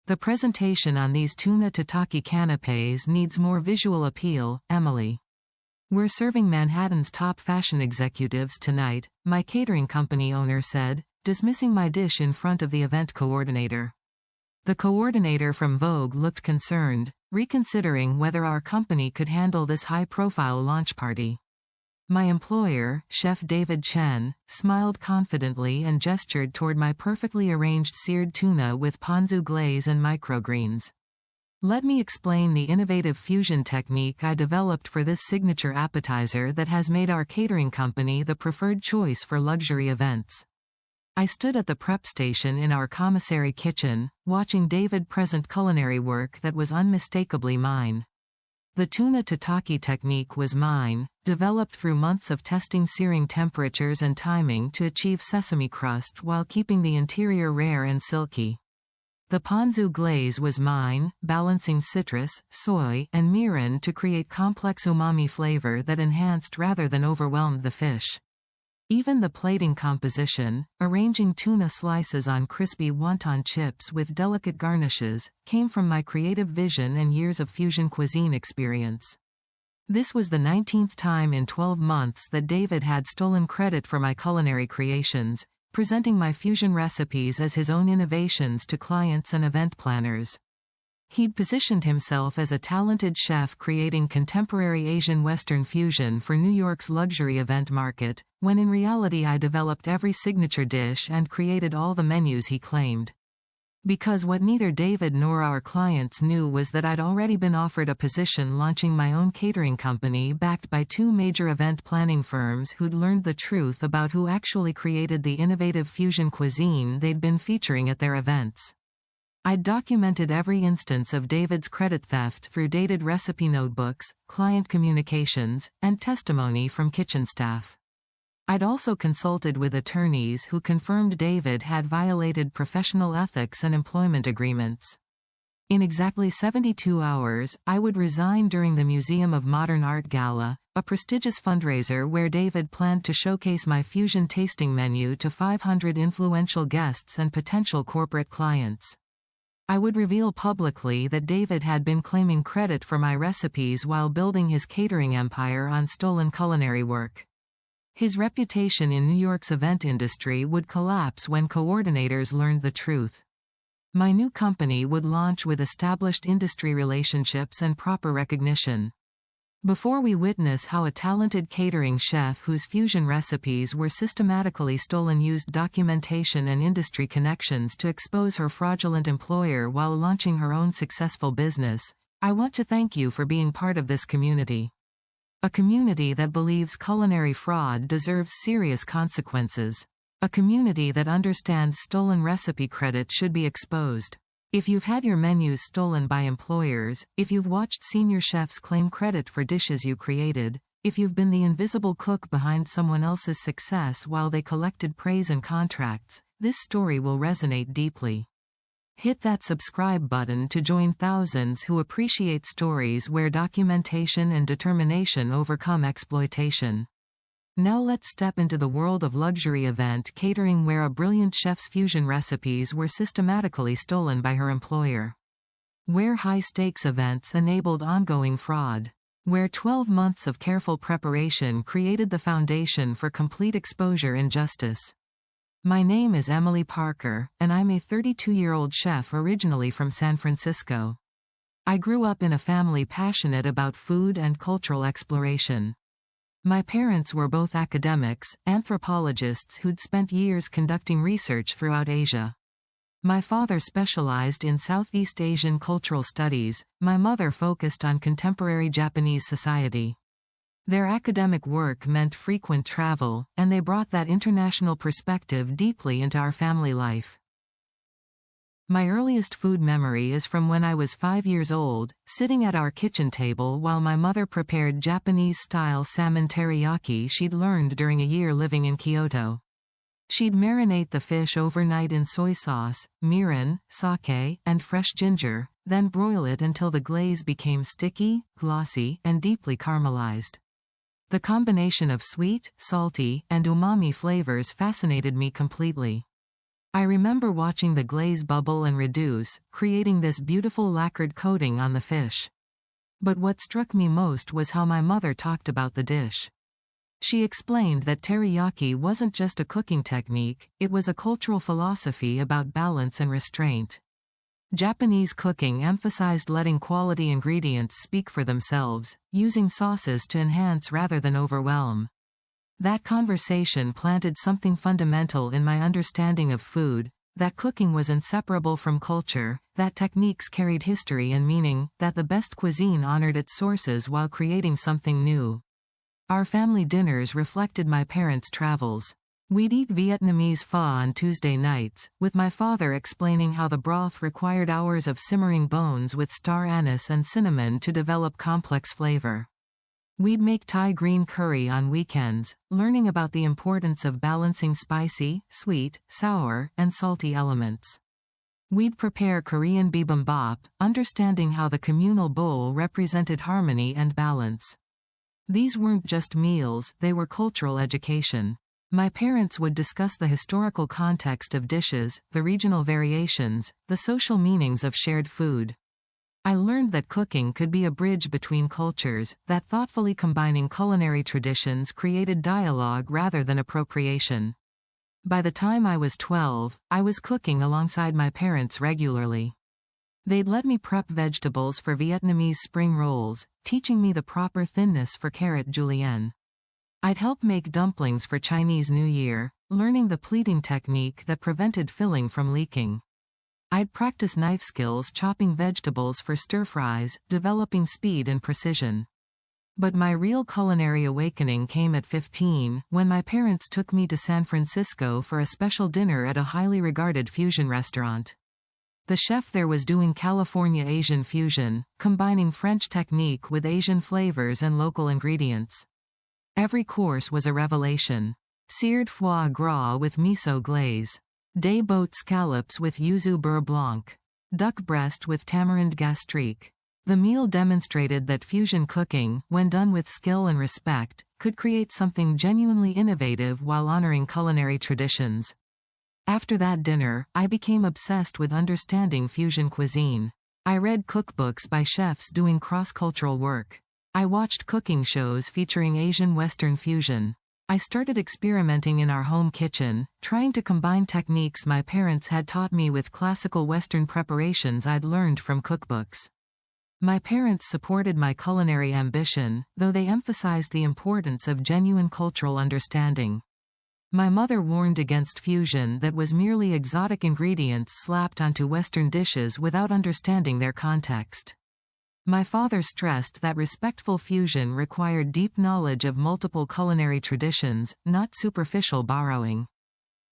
The presentation on these tuna tataki canapés needs more visual appeal, Emily. We're serving Manhattan's top fashion executives tonight, my catering company owner said, dismissing my dish in front of the event coordinator. The coordinator from Vogue looked concerned, reconsidering whether our company could handle this high-profile launch party. My employer, Chef David Chen, smiled confidently and gestured toward my perfectly arranged seared tuna with ponzu glaze and microgreens. Let me explain the innovative fusion technique I developed for this signature appetizer that has made our catering company the preferred choice for luxury events. I stood at the prep station in our commissary kitchen, watching David present culinary work that was unmistakably mine. The tuna tataki technique was mine, developed through months of testing searing temperatures and timing to achieve sesame crust while keeping the interior rare and silky. The ponzu glaze was mine, balancing citrus, soy, and mirin to create complex umami flavor that enhanced rather than overwhelmed the fish. Even the plating composition, arranging tuna slices on crispy wonton chips with delicate garnishes, came from my creative vision and years of fusion cuisine experience. This was the 19th time in 12 months that David had stolen credit for my culinary creations, presenting my fusion recipes as his own innovations to clients and event planners. He'd positioned himself as a talented chef creating contemporary Asian Western fusion for New York's luxury event market, when in reality I developed every signature dish and created all the menus he claimed. Because what neither David nor our clients knew was that I'd already been offered a position launching my own catering company backed by two major event planning firms who'd learned the truth about who actually created the innovative fusion cuisine they'd been featuring at their events. I'd documented every instance of David's credit theft through dated recipe notebooks, client communications, and testimony from kitchen staff. I'd also consulted with attorneys who confirmed David had violated professional ethics and employment agreements. In exactly 72 hours, I would resign during the Museum of Modern Art Gala, a prestigious fundraiser where David planned to showcase my fusion tasting menu to 500 influential guests and potential corporate clients. I would reveal publicly that David had been claiming credit for my recipes while building his catering empire on stolen culinary work. His reputation in New York's event industry would collapse when coordinators learned the truth. My new company would launch with established industry relationships and proper recognition. Before we witness how a talented catering chef whose fusion recipes were systematically stolen used documentation and industry connections to expose her fraudulent employer while launching her own successful business, I want to thank you for being part of this community. A community that believes culinary fraud deserves serious consequences. A community that understands stolen recipe credit should be exposed. If you've had your menus stolen by employers, if you've watched senior chefs claim credit for dishes you created, if you've been the invisible cook behind someone else's success while they collected praise and contracts, this story will resonate deeply. Hit that subscribe button to join thousands who appreciate stories where documentation and determination overcome exploitation. Now let's step into the world of luxury event catering where a brilliant chef's fusion recipes were systematically stolen by her employer. Where high-stakes events enabled ongoing fraud. Where 12 months of careful preparation created the foundation for complete exposure and justice. My name is Emily Parker, and I'm a 32-year-old chef originally from San Francisco. I grew up in a family passionate about food and cultural exploration. My parents were both academics, anthropologists who'd spent years conducting research throughout Asia. My father specialized in Southeast Asian cultural studies, my mother focused on contemporary Japanese society. Their academic work meant frequent travel, and they brought that international perspective deeply into our family life. My earliest food memory is from when I was 5 years old, sitting at our kitchen table while my mother prepared Japanese-style salmon teriyaki she'd learned during a year living in Kyoto. She'd marinate the fish overnight in soy sauce, mirin, sake, and fresh ginger, then broil it until the glaze became sticky, glossy, and deeply caramelized. The combination of sweet, salty, and umami flavors fascinated me completely. I remember watching the glaze bubble and reduce, creating this beautiful lacquered coating on the fish. But what struck me most was how my mother talked about the dish. She explained that teriyaki wasn't just a cooking technique, it was a cultural philosophy about balance and restraint. Japanese cooking emphasized letting quality ingredients speak for themselves, using sauces to enhance rather than overwhelm. That conversation planted something fundamental in my understanding of food, that cooking was inseparable from culture, that techniques carried history and meaning, that the best cuisine honored its sources while creating something new. Our family dinners reflected my parents' travels. We'd eat Vietnamese pho on Tuesday nights, with my father explaining how the broth required hours of simmering bones with star anise and cinnamon to develop complex flavor. We'd make Thai green curry on weekends, learning about the importance of balancing spicy, sweet, sour, and salty elements. We'd prepare Korean bibimbap, understanding how the communal bowl represented harmony and balance. These weren't just meals, they were cultural education. My parents would discuss the historical context of dishes, the regional variations, the social meanings of shared food. I learned that cooking could be a bridge between cultures, that thoughtfully combining culinary traditions created dialogue rather than appropriation. By the time I was 12, I was cooking alongside my parents regularly. They'd let me prep vegetables for Vietnamese spring rolls, teaching me the proper thinness for carrot julienne. I'd help make dumplings for Chinese New Year, learning the pleating technique that prevented filling from leaking. I'd practice knife skills chopping vegetables for stir-fries, developing speed and precision. But my real culinary awakening came at 15, when my parents took me to San Francisco for a special dinner at a highly regarded fusion restaurant. The chef there was doing California Asian fusion, combining French technique with Asian flavors and local ingredients. Every course was a revelation. Seared foie gras with miso glaze. Day boat scallops with yuzu beurre blanc. Duck breast with tamarind gastrique. The meal demonstrated that fusion cooking, when done with skill and respect, could create something genuinely innovative while honoring culinary traditions. After that dinner, I became obsessed with understanding fusion cuisine. I read cookbooks by chefs doing cross-cultural work. I watched cooking shows featuring Asian Western fusion. I started experimenting in our home kitchen, trying to combine techniques my parents had taught me with classical Western preparations I'd learned from cookbooks. My parents supported my culinary ambition, though they emphasized the importance of genuine cultural understanding. My mother warned against fusion that was merely exotic ingredients slapped onto Western dishes without understanding their context. My father stressed that respectful fusion required deep knowledge of multiple culinary traditions, not superficial borrowing.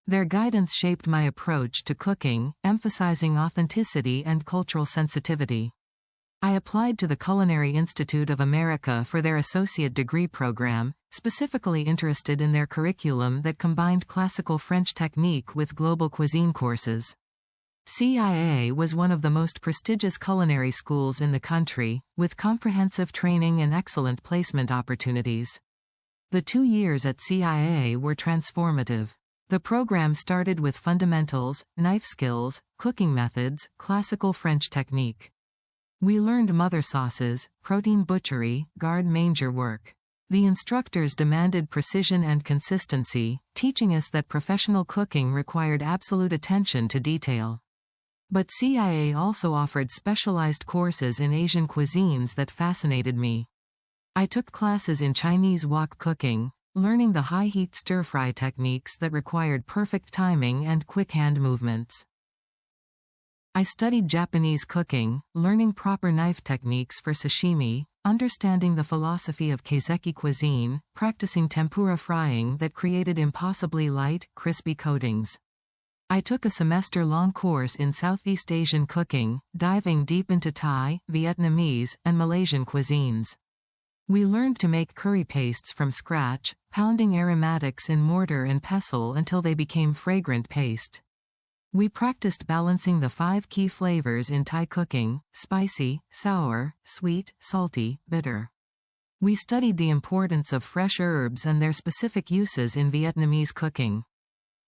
Their guidance shaped my approach to cooking, emphasizing authenticity and cultural sensitivity. I applied to the Culinary Institute of America for their associate degree program, specifically interested in their curriculum that combined classical French technique with global cuisine courses. CIA was one of the most prestigious culinary schools in the country, with comprehensive training and excellent placement opportunities. The 2 years at CIA were transformative. The program started with fundamentals, knife skills, cooking methods, classical French technique. We learned mother sauces, protein butchery, garde-manger work. The instructors demanded precision and consistency, teaching us that professional cooking required absolute attention to detail. But CIA also offered specialized courses in Asian cuisines that fascinated me. I took classes in Chinese wok cooking, learning the high-heat stir-fry techniques that required perfect timing and quick hand movements. I studied Japanese cooking, learning proper knife techniques for sashimi, understanding the philosophy of kaiseki cuisine, practicing tempura frying that created impossibly light, crispy coatings. I took a semester-long course in Southeast Asian cooking, diving deep into Thai, Vietnamese, and Malaysian cuisines. We learned to make curry pastes from scratch, pounding aromatics in mortar and pestle until they became fragrant paste. We practiced balancing the 5 key flavors in Thai cooking: spicy, sour, sweet, salty, bitter. We studied the importance of fresh herbs and their specific uses in Vietnamese cooking.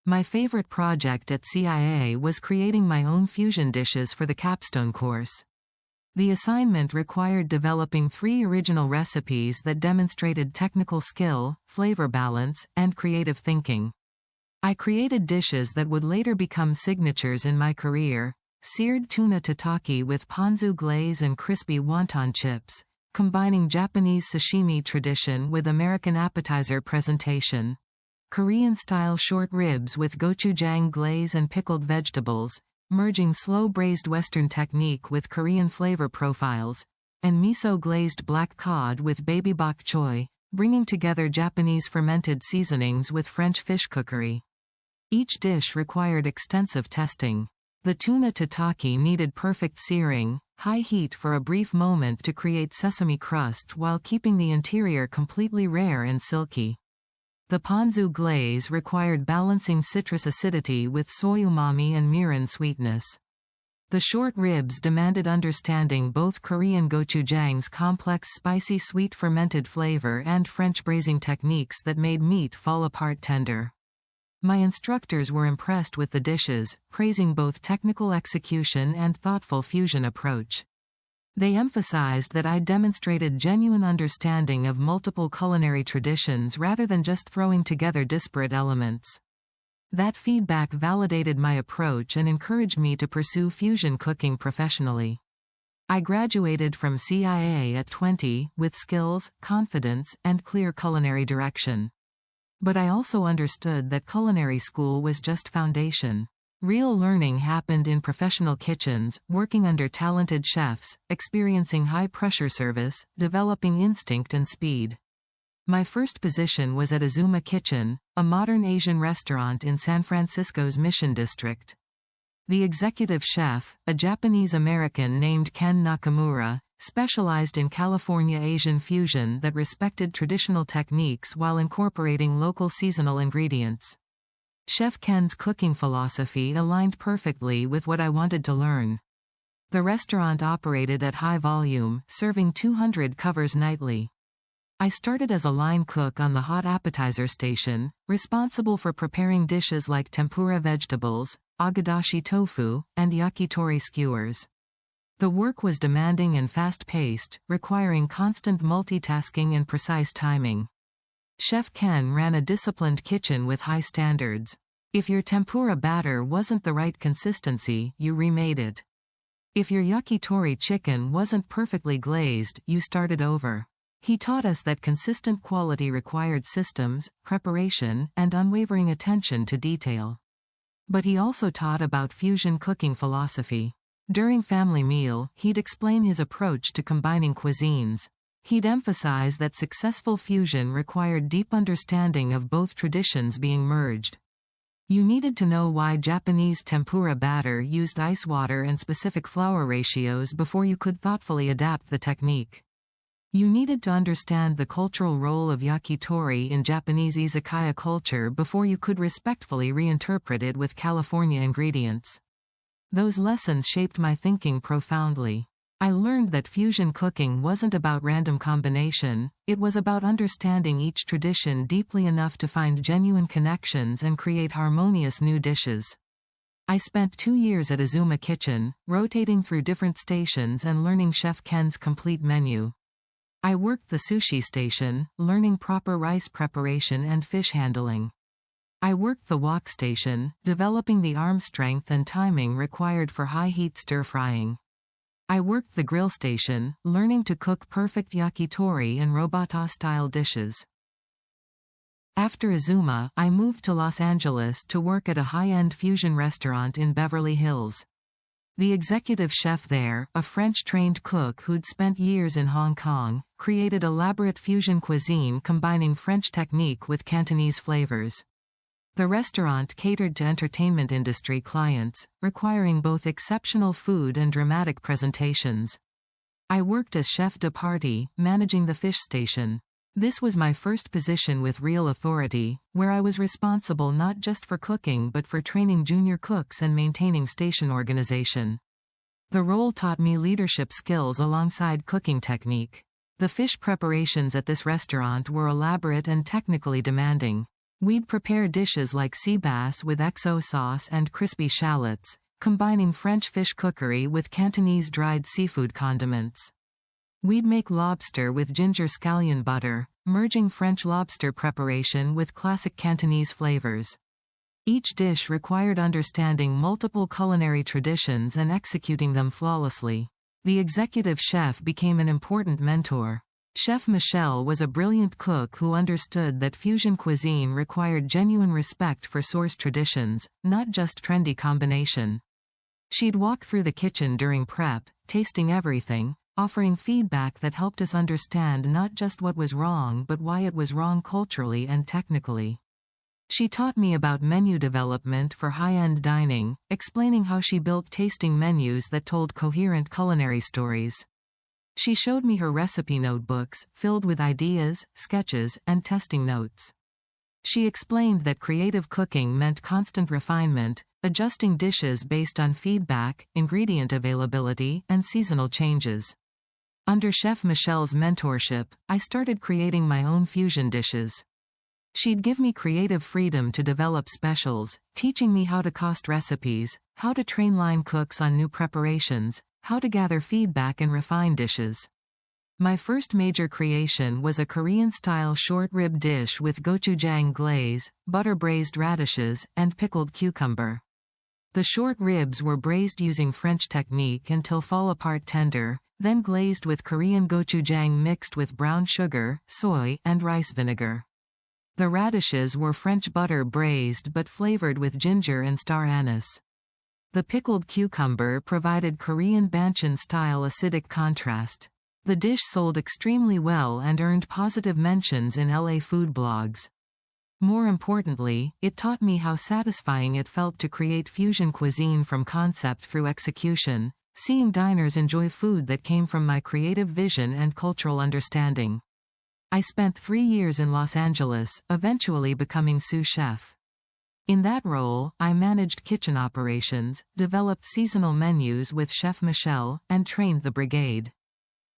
My favorite project at CIA was creating my own fusion dishes for the capstone course. The assignment required developing 3 original recipes that demonstrated technical skill, flavor balance, and creative thinking. I created dishes that would later become signatures in my career: seared tuna tataki with ponzu glaze and crispy wonton chips, combining Japanese sashimi tradition with American appetizer presentation; Korean-style short ribs with gochujang glaze and pickled vegetables, merging slow-braised Western technique with Korean flavor profiles; and miso-glazed black cod with baby bok choy, bringing together Japanese fermented seasonings with French fish cookery. Each dish required extensive testing. The tuna tataki needed perfect searing, high heat for a brief moment to create sesame crust while keeping the interior completely rare and silky. The ponzu glaze required balancing citrus acidity with soy umami and mirin sweetness. The short ribs demanded understanding both Korean gochujang's complex spicy sweet fermented flavor and French braising techniques that made meat fall apart tender. My instructors were impressed with the dishes, praising both technical execution and thoughtful fusion approach. They emphasized that I demonstrated genuine understanding of multiple culinary traditions rather than just throwing together disparate elements. That feedback validated my approach and encouraged me to pursue fusion cooking professionally. I graduated from CIA at 20, with skills, confidence, and clear culinary direction. But I also understood that culinary school was just foundation. Real learning happened in professional kitchens, working under talented chefs, experiencing high-pressure service, developing instinct and speed. My first position was at Azuma Kitchen, a modern Asian restaurant in San Francisco's Mission District. The executive chef, a Japanese-American named Ken Nakamura, specialized in California Asian fusion that respected traditional techniques while incorporating local seasonal ingredients. Chef Ken's cooking philosophy aligned perfectly with what I wanted to learn. The restaurant operated at high volume, serving 200 covers nightly. I started as a line cook on the hot appetizer station, responsible for preparing dishes like tempura vegetables, agadashi tofu, and yakitori skewers. The work was demanding and fast-paced, requiring constant multitasking and precise timing. Chef Ken ran a disciplined kitchen with high standards. If your tempura batter wasn't the right consistency, you remade it. If your yakitori chicken wasn't perfectly glazed, you started over. He taught us that consistent quality required systems, preparation, and unwavering attention to detail. But he also taught about fusion cooking philosophy. During family meal, he'd explain his approach to combining cuisines. He'd emphasize that successful fusion required deep understanding of both traditions being merged. You needed to know why Japanese tempura batter used ice water and specific flour ratios before you could thoughtfully adapt the technique. You needed to understand the cultural role of yakitori in Japanese izakaya culture before you could respectfully reinterpret it with California ingredients. Those lessons shaped my thinking profoundly. I learned that fusion cooking wasn't about random combination, it was about understanding each tradition deeply enough to find genuine connections and create harmonious new dishes. I spent 2 years at Azuma Kitchen, rotating through different stations and learning Chef Ken's complete menu. I worked the sushi station, learning proper rice preparation and fish handling. I worked the wok station, developing the arm strength and timing required for high-heat stir-frying. I worked the grill station, learning to cook perfect yakitori and robata-style dishes. After Azuma, I moved to Los Angeles to work at a high-end fusion restaurant in Beverly Hills. The executive chef there, a French-trained cook who'd spent years in Hong Kong, created elaborate fusion cuisine combining French technique with Cantonese flavors. The restaurant catered to entertainment industry clients, requiring both exceptional food and dramatic presentations. I worked as chef de partie, managing the fish station. This was my first position with real authority, where I was responsible not just for cooking but for training junior cooks and maintaining station organization. The role taught me leadership skills alongside cooking technique. The fish preparations at this restaurant were elaborate and technically demanding. We'd prepare dishes like sea bass with XO sauce and crispy shallots, combining French fish cookery with Cantonese dried seafood condiments. We'd make lobster with ginger scallion butter, merging French lobster preparation with classic Cantonese flavors. Each dish required understanding multiple culinary traditions and executing them flawlessly. The executive chef became an important mentor. Chef Michel was a brilliant cook who understood that fusion cuisine required genuine respect for source traditions, not just trendy combination. She'd walk through the kitchen during prep, tasting everything, offering feedback that helped us understand not just what was wrong but why it was wrong culturally and technically. She taught me about menu development for high-end dining, explaining how she built tasting menus that told coherent culinary stories. She showed me her recipe notebooks, filled with ideas, sketches, and testing notes. She explained that creative cooking meant constant refinement, adjusting dishes based on feedback, ingredient availability, and seasonal changes. Under Chef Michel's mentorship, I started creating my own fusion dishes. She'd give me creative freedom to develop specials, teaching me how to cost recipes, how to train line cooks on new preparations, how to gather feedback and refine dishes. My first major creation was a Korean-style short rib dish with gochujang glaze, butter-braised radishes, and pickled cucumber. The short ribs were braised using French technique until fall-apart tender, then glazed with Korean gochujang mixed with brown sugar, soy, and rice vinegar. The radishes were French butter braised but flavored with ginger and star anise. The pickled cucumber provided Korean banchan-style acidic contrast. The dish sold extremely well and earned positive mentions in LA food blogs. More importantly, it taught me how satisfying it felt to create fusion cuisine from concept through execution, seeing diners enjoy food that came from my creative vision and cultural understanding. I spent 3 years in Los Angeles, eventually becoming sous chef. In that role, I managed kitchen operations, developed seasonal menus with Chef Michel, and trained the brigade.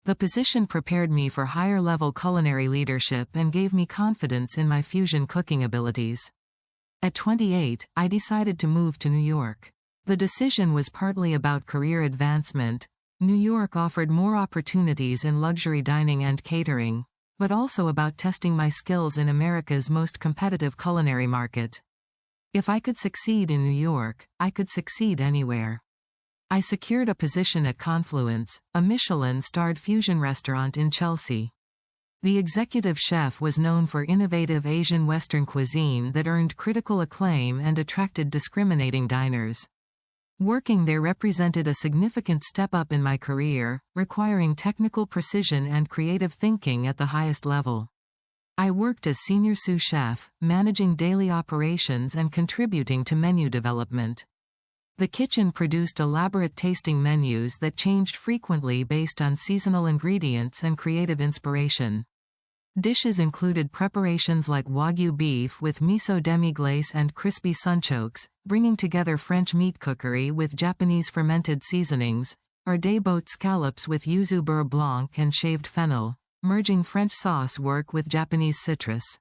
The position prepared me for higher-level culinary leadership and gave me confidence in my fusion cooking abilities. At 28, I decided to move to New York. The decision was partly about career advancement. New York offered more opportunities in luxury dining and catering, but also about testing my skills in America's most competitive culinary market. If I could succeed in New York, I could succeed anywhere. I secured a position at Confluence, a Michelin-starred fusion restaurant in Chelsea. The executive chef was known for innovative Asian Western cuisine that earned critical acclaim and attracted discriminating diners. Working there represented a significant step up in my career, requiring technical precision and creative thinking at the highest level. I worked as senior sous chef, managing daily operations and contributing to menu development. The kitchen produced elaborate tasting menus that changed frequently based on seasonal ingredients and creative inspiration. Dishes included preparations like Wagyu beef with miso demi-glace and crispy sunchokes, bringing together French meat cookery with Japanese fermented seasonings, or day-boat scallops with yuzu beurre blanc and shaved fennel, merging French sauce work with Japanese citrus.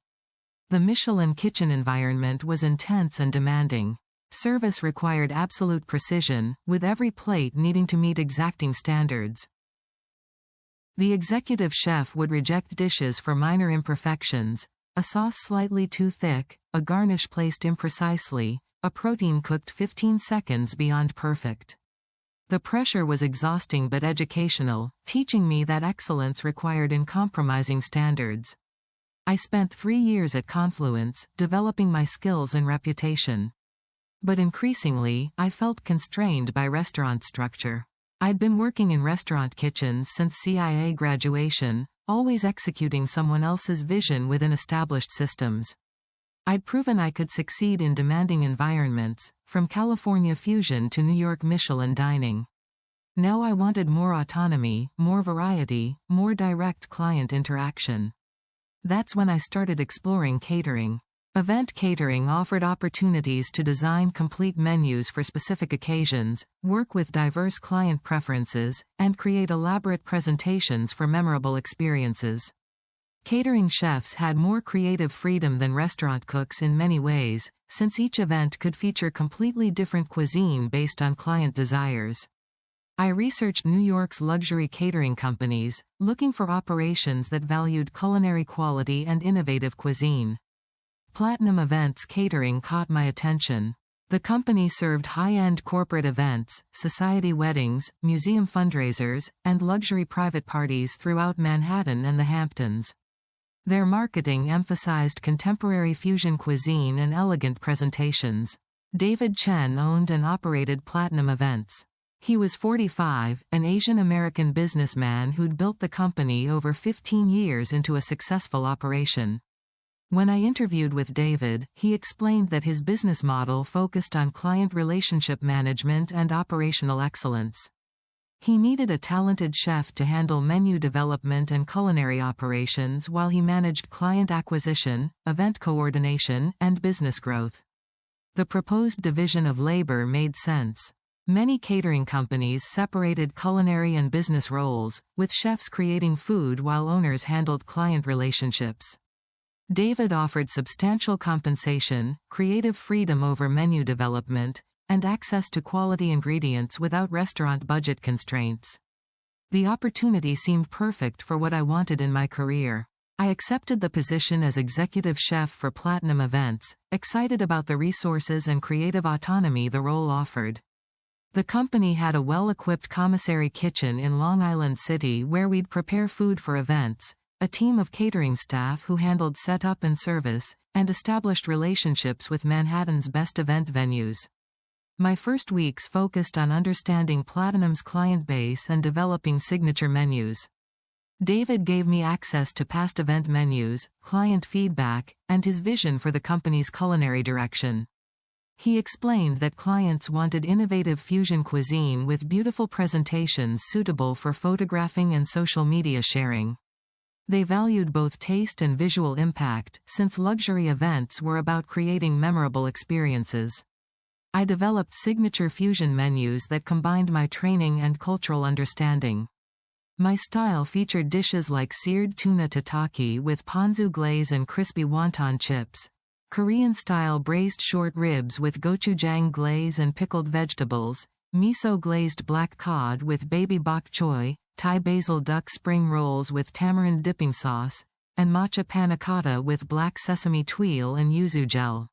The Michelin kitchen environment was intense and demanding. Service required absolute precision, with every plate needing to meet exacting standards. The executive chef would reject dishes for minor imperfections: a sauce slightly too thick, a garnish placed imprecisely, a protein cooked 15 seconds beyond perfect. The pressure was exhausting but educational, teaching me that excellence required uncompromising standards. I spent 3 years at Confluence, developing my skills and reputation. But increasingly, I felt constrained by restaurant structure. I'd been working in restaurant kitchens since CIA graduation, always executing someone else's vision within established systems. I'd proven I could succeed in demanding environments, from California fusion to New York Michelin dining. Now I wanted more autonomy, more variety, more direct client interaction. That's when I started exploring catering. Event catering offered opportunities to design complete menus for specific occasions, work with diverse client preferences, and create elaborate presentations for memorable experiences. Catering chefs had more creative freedom than restaurant cooks in many ways, since each event could feature completely different cuisine based on client desires. I researched New York's luxury catering companies, looking for operations that valued culinary quality and innovative cuisine. Platinum Events Catering caught my attention. The company served high-end corporate events, society weddings, museum fundraisers, and luxury private parties throughout Manhattan and the Hamptons. Their marketing emphasized contemporary fusion cuisine and elegant presentations. David Chen owned and operated Platinum Events. He was 45, an Asian-American businessman who'd built the company over 15 years into a successful operation. When I interviewed with David, he explained that his business model focused on client relationship management and operational excellence. He needed a talented chef to handle menu development and culinary operations while he managed client acquisition, event coordination, and business growth. The proposed division of labor made sense. Many catering companies separated culinary and business roles, with chefs creating food while owners handled client relationships. David offered substantial compensation, creative freedom over menu development, and access to quality ingredients without restaurant budget constraints. The opportunity seemed perfect for what I wanted in my career. I accepted the position as executive chef for Platinum Events, excited about the resources and creative autonomy the role offered. The company had a well-equipped commissary kitchen in Long Island City where we'd prepare food for events, a team of catering staff who handled setup and service, and established relationships with Manhattan's best event venues. My first weeks focused on understanding Platinum's client base and developing signature menus. David gave me access to past event menus, client feedback, and his vision for the company's culinary direction. He explained that clients wanted innovative fusion cuisine with beautiful presentations suitable for photographing and social media sharing. They valued both taste and visual impact, since luxury events were about creating memorable experiences. I developed signature fusion menus that combined my training and cultural understanding. My style featured dishes like seared tuna tataki with ponzu glaze and crispy wonton chips, Korean-style braised short ribs with gochujang glaze and pickled vegetables, miso-glazed black cod with baby bok choy, Thai basil duck spring rolls with tamarind dipping sauce, and matcha panna cotta with black sesame tuile and yuzu gel.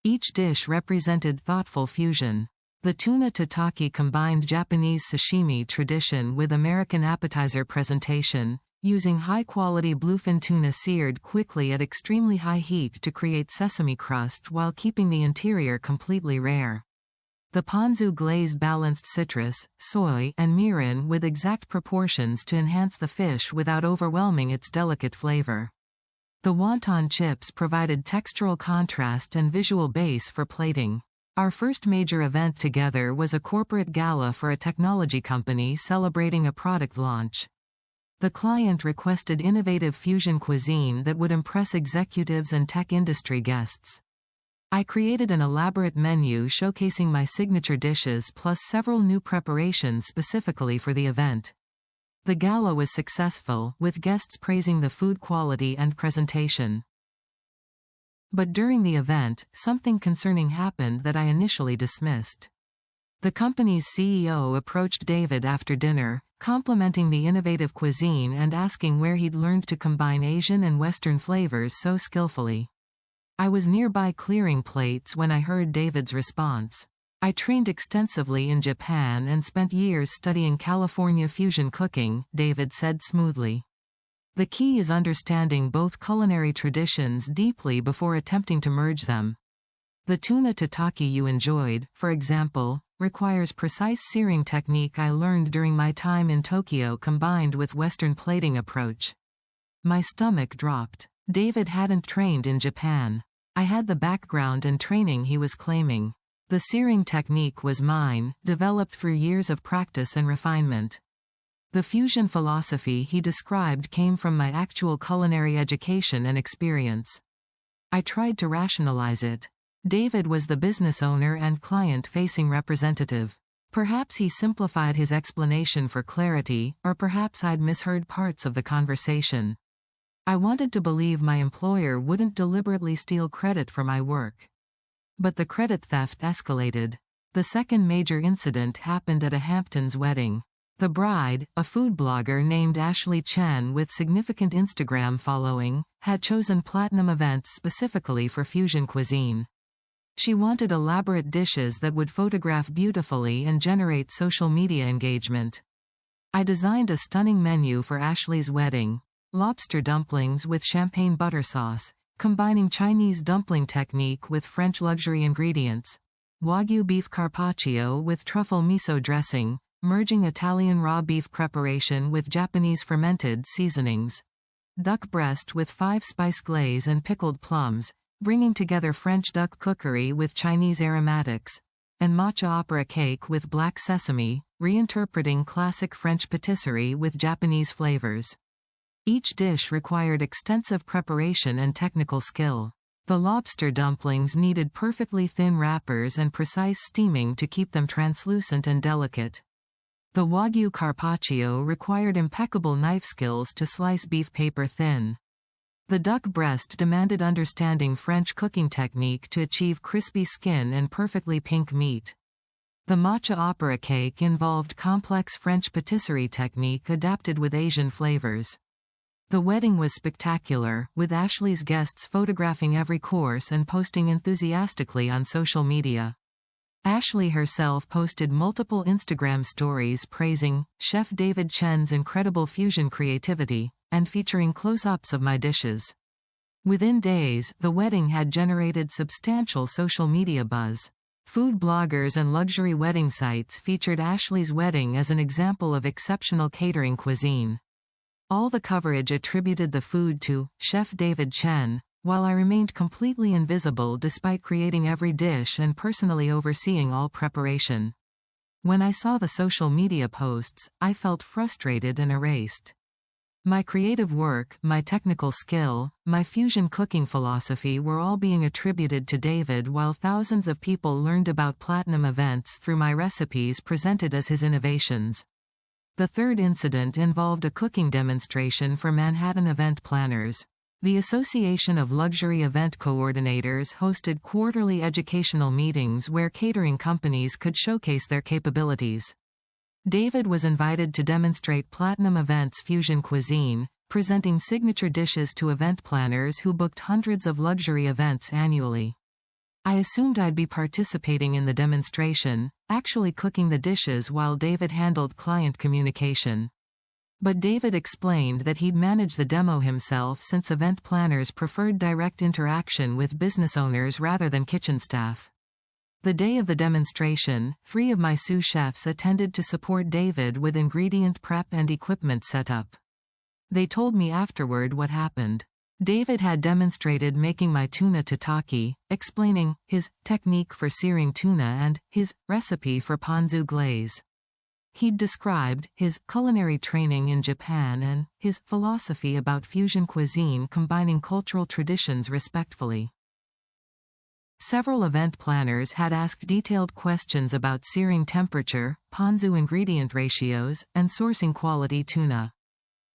Each dish represented thoughtful fusion. The tuna tataki combined Japanese sashimi tradition with American appetizer presentation, using high-quality bluefin tuna seared quickly at extremely high heat to create sesame crust while keeping the interior completely rare. The ponzu glaze balanced citrus, soy, and mirin with exact proportions to enhance the fish without overwhelming its delicate flavor. The wonton chips provided textural contrast and visual base for plating. Our first major event together was a corporate gala for a technology company celebrating a product launch. The client requested innovative fusion cuisine that would impress executives and tech industry guests. I created an elaborate menu showcasing my signature dishes plus several new preparations specifically for the event. The gala was successful, with guests praising the food quality and presentation. But during the event, something concerning happened that I initially dismissed. The company's CEO approached David after dinner, complimenting the innovative cuisine and asking where he'd learned to combine Asian and Western flavors so skillfully. I was nearby clearing plates when I heard David's response. I trained extensively in Japan and spent years studying California fusion cooking, David said smoothly. The key is understanding both culinary traditions deeply before attempting to merge them. The tuna tataki you enjoyed, for example, requires precise searing technique I learned during my time in Tokyo combined with Western plating approach. My stomach dropped. David hadn't trained in Japan. I had the background and training he was claiming. The searing technique was mine, developed through years of practice and refinement. The fusion philosophy he described came from my actual culinary education and experience. I tried to rationalize it. David was the business owner and client-facing representative. Perhaps he simplified his explanation for clarity, or perhaps I'd misheard parts of the conversation. I wanted to believe my employer wouldn't deliberately steal credit for my work. But the credit theft escalated. The second major incident happened at a Hamptons wedding. The bride, a food blogger named Ashley Chen with significant Instagram following, had chosen platinum events specifically for fusion cuisine. She wanted elaborate dishes that would photograph beautifully and generate social media engagement. I designed a stunning menu for Ashley's wedding: lobster dumplings with champagne butter sauce, combining Chinese dumpling technique with French luxury ingredients; Wagyu beef carpaccio with truffle miso dressing, merging Italian raw beef preparation with Japanese fermented seasonings; duck breast with 5-spice glaze and pickled plums, bringing together French duck cookery with Chinese aromatics; and matcha opera cake with black sesame, reinterpreting classic French patisserie with Japanese flavors. Each dish required extensive preparation and technical skill. The lobster dumplings needed perfectly thin wrappers and precise steaming to keep them translucent and delicate. The Wagyu carpaccio required impeccable knife skills to slice beef paper thin. The duck breast demanded understanding French cooking technique to achieve crispy skin and perfectly pink meat. The matcha opera cake involved complex French patisserie technique adapted with Asian flavors. The wedding was spectacular, with Ashley's guests photographing every course and posting enthusiastically on social media. Ashley herself posted multiple Instagram stories praising Chef David Chen's incredible fusion creativity, and featuring close-ups of my dishes. Within days, the wedding had generated substantial social media buzz. Food bloggers and luxury wedding sites featured Ashley's wedding as an example of exceptional catering cuisine. All the coverage attributed the food to Chef David Chen, while I remained completely invisible despite creating every dish and personally overseeing all preparation. When I saw the social media posts, I felt frustrated and erased. My creative work, my technical skill, my fusion cooking philosophy were all being attributed to David, while thousands of people learned about platinum events through my recipes presented as his innovations. The third incident involved a cooking demonstration for Manhattan event planners. The Association of Luxury Event Coordinators hosted quarterly educational meetings where catering companies could showcase their capabilities. David was invited to demonstrate Platinum Events fusion cuisine, presenting signature dishes to event planners who booked hundreds of luxury events annually. I assumed I'd be participating in the demonstration, actually cooking the dishes while David handled client communication. But David explained that he'd manage the demo himself since event planners preferred direct interaction with business owners rather than kitchen staff. The day of the demonstration, 3 of my sous chefs attended to support David with ingredient prep and equipment setup. They told me afterward what happened. David had demonstrated making my tuna tataki, explaining his technique for searing tuna and his recipe for ponzu glaze. He'd described his culinary training in Japan and his philosophy about fusion cuisine combining cultural traditions respectfully. Several event planners had asked detailed questions about searing temperature, ponzu ingredient ratios, and sourcing quality tuna.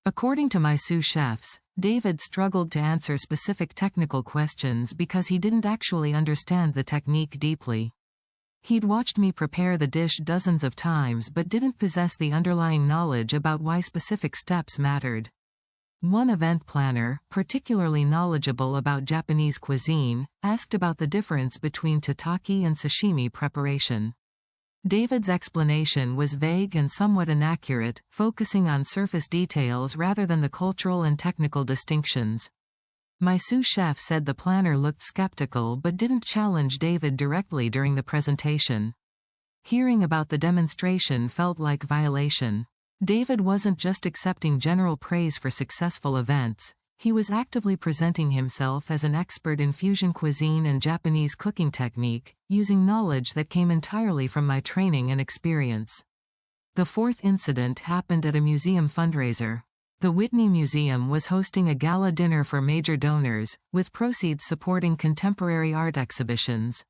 According to my sous chefs, David struggled to answer specific technical questions because he didn't actually understand the technique deeply. He'd watched me prepare the dish dozens of times but didn't possess the underlying knowledge about why specific steps mattered. One event planner, particularly knowledgeable about Japanese cuisine, asked about the difference between tataki and sashimi preparation. David's explanation was vague and somewhat inaccurate, focusing on surface details rather than the cultural and technical distinctions. My sous chef said the planner looked skeptical but didn't challenge David directly during the presentation. Hearing about the demonstration felt like violation. David wasn't just accepting general praise for successful events, he was actively presenting himself as an expert in fusion cuisine and Japanese cooking technique, using knowledge that came entirely from my training and experience. The fourth incident happened at a museum fundraiser. The Whitney Museum was hosting a gala dinner for major donors, with proceeds supporting contemporary art exhibitions.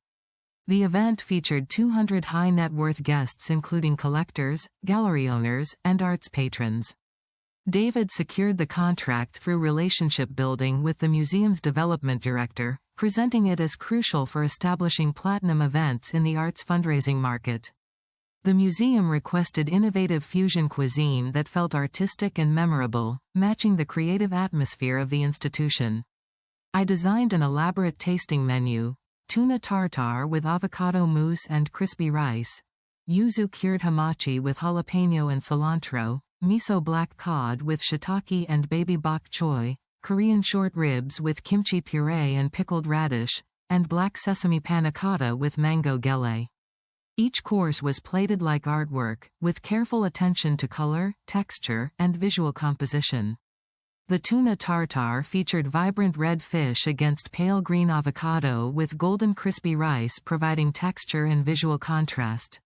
The event featured 200 high-net-worth guests including collectors, gallery owners, and arts patrons. David secured the contract through relationship building with the museum's development director, presenting it as crucial for establishing platinum events in the arts fundraising market. The museum requested innovative fusion cuisine that felt artistic and memorable, matching the creative atmosphere of the institution. I designed an elaborate tasting menu: tuna tartare with avocado mousse and crispy rice, yuzu cured hamachi with jalapeno and cilantro, miso black cod with shiitake and baby bok choy, Korean short ribs with kimchi puree and pickled radish, and black sesame panna cotta with mango gele. Each course was plated like artwork, with careful attention to color, texture, and visual composition. The tuna tartare featured vibrant red fish against pale green avocado with golden crispy rice providing texture and visual contrast.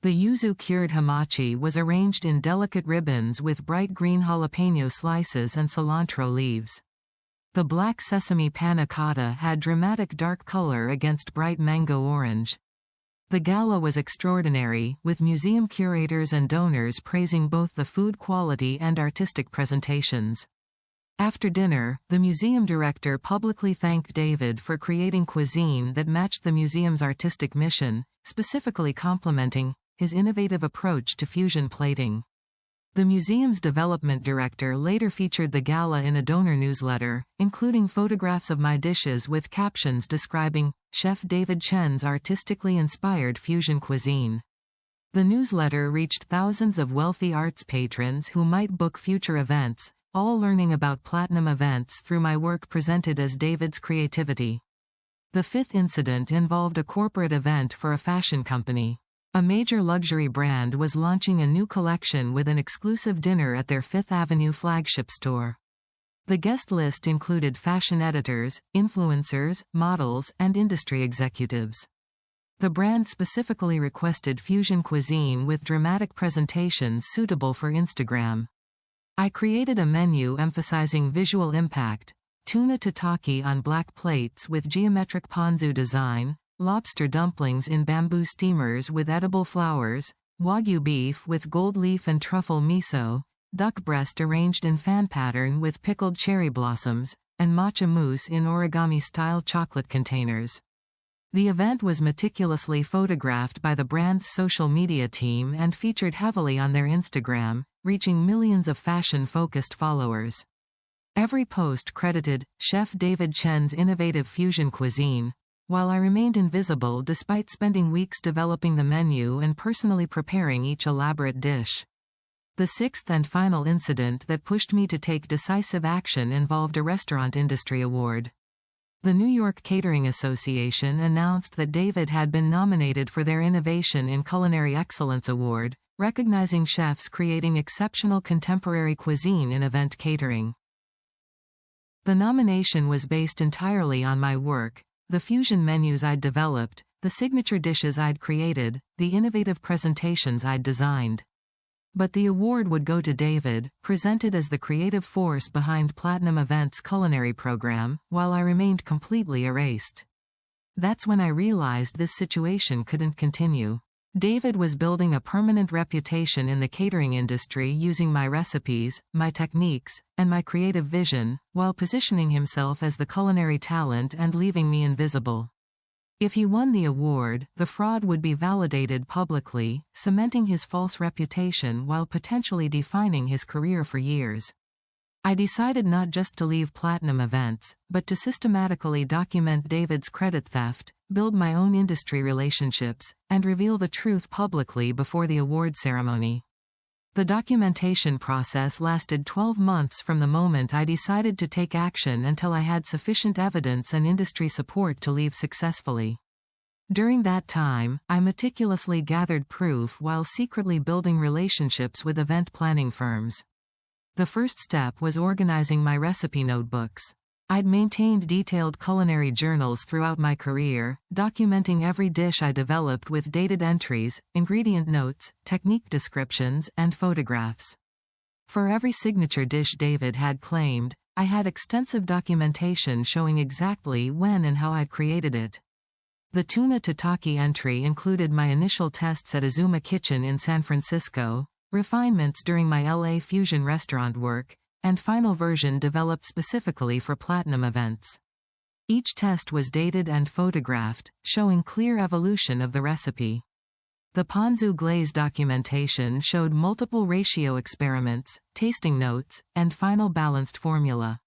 The yuzu cured hamachi was arranged in delicate ribbons with bright green jalapeno slices and cilantro leaves. The black sesame panna cotta had dramatic dark color against bright mango orange. The gala was extraordinary, with museum curators and donors praising both the food quality and artistic presentations. After dinner, the museum director publicly thanked David for creating cuisine that matched the museum's artistic mission, specifically complimenting his innovative approach to fusion plating. The museum's development director later featured the gala in a donor newsletter, including photographs of my dishes with captions describing Chef David Chen's artistically inspired fusion cuisine. The newsletter reached thousands of wealthy arts patrons who might book future events, all learning about platinum events through my work presented as David's creativity. The fifth incident involved a corporate event for a fashion company. A major luxury brand was launching a new collection with an exclusive dinner at their Fifth Avenue flagship store. The guest list included fashion editors, influencers, models, and industry executives. The brand specifically requested fusion cuisine with dramatic presentations suitable for Instagram. I created a menu emphasizing visual impact: tuna tataki on black plates with geometric ponzu design, lobster dumplings in bamboo steamers with edible flowers, wagyu beef with gold leaf and truffle miso, duck breast arranged in fan pattern with pickled cherry blossoms, and matcha mousse in origami-style chocolate containers. The event was meticulously photographed by the brand's social media team and featured heavily on their Instagram, reaching millions of fashion-focused followers. Every post credited Chef David Chen's innovative fusion cuisine, while I remained invisible despite spending weeks developing the menu and personally preparing each elaborate dish. The sixth and final incident that pushed me to take decisive action involved a restaurant industry award. The New York Catering Association announced that David had been nominated for their Innovation in Culinary Excellence Award, recognizing chefs creating exceptional contemporary cuisine in event catering. The nomination was based entirely on my work, the fusion menus I'd developed, the signature dishes I'd created, the innovative presentations I'd designed. But the award would go to David, presented as the creative force behind Platinum Events' culinary program, while I remained completely erased. That's when I realized this situation couldn't continue. David was building a permanent reputation in the catering industry using my recipes, my techniques, and my creative vision, while positioning himself as the culinary talent and leaving me invisible. If he won the award, the fraud would be validated publicly, cementing his false reputation while potentially defining his career for years. I decided not just to leave Platinum Events, but to systematically document David's credit theft, build my own industry relationships, and reveal the truth publicly before the award ceremony. The documentation process lasted 12 months from the moment I decided to take action until I had sufficient evidence and industry support to leave successfully. During that time, I meticulously gathered proof while secretly building relationships with event planning firms. The first step was organizing my recipe notebooks. I'd maintained detailed culinary journals throughout my career, documenting every dish I developed with dated entries, ingredient notes, technique descriptions, and photographs. For every signature dish David had claimed, I had extensive documentation showing exactly when and how I'd created it. The tuna tataki entry included my initial tests at Azuma Kitchen in San Francisco, refinements during my LA Fusion restaurant work, and final version developed specifically for platinum events. Each test was dated and photographed, showing clear evolution of the recipe. The ponzu glaze documentation showed multiple ratio experiments, tasting notes, and final balanced formula.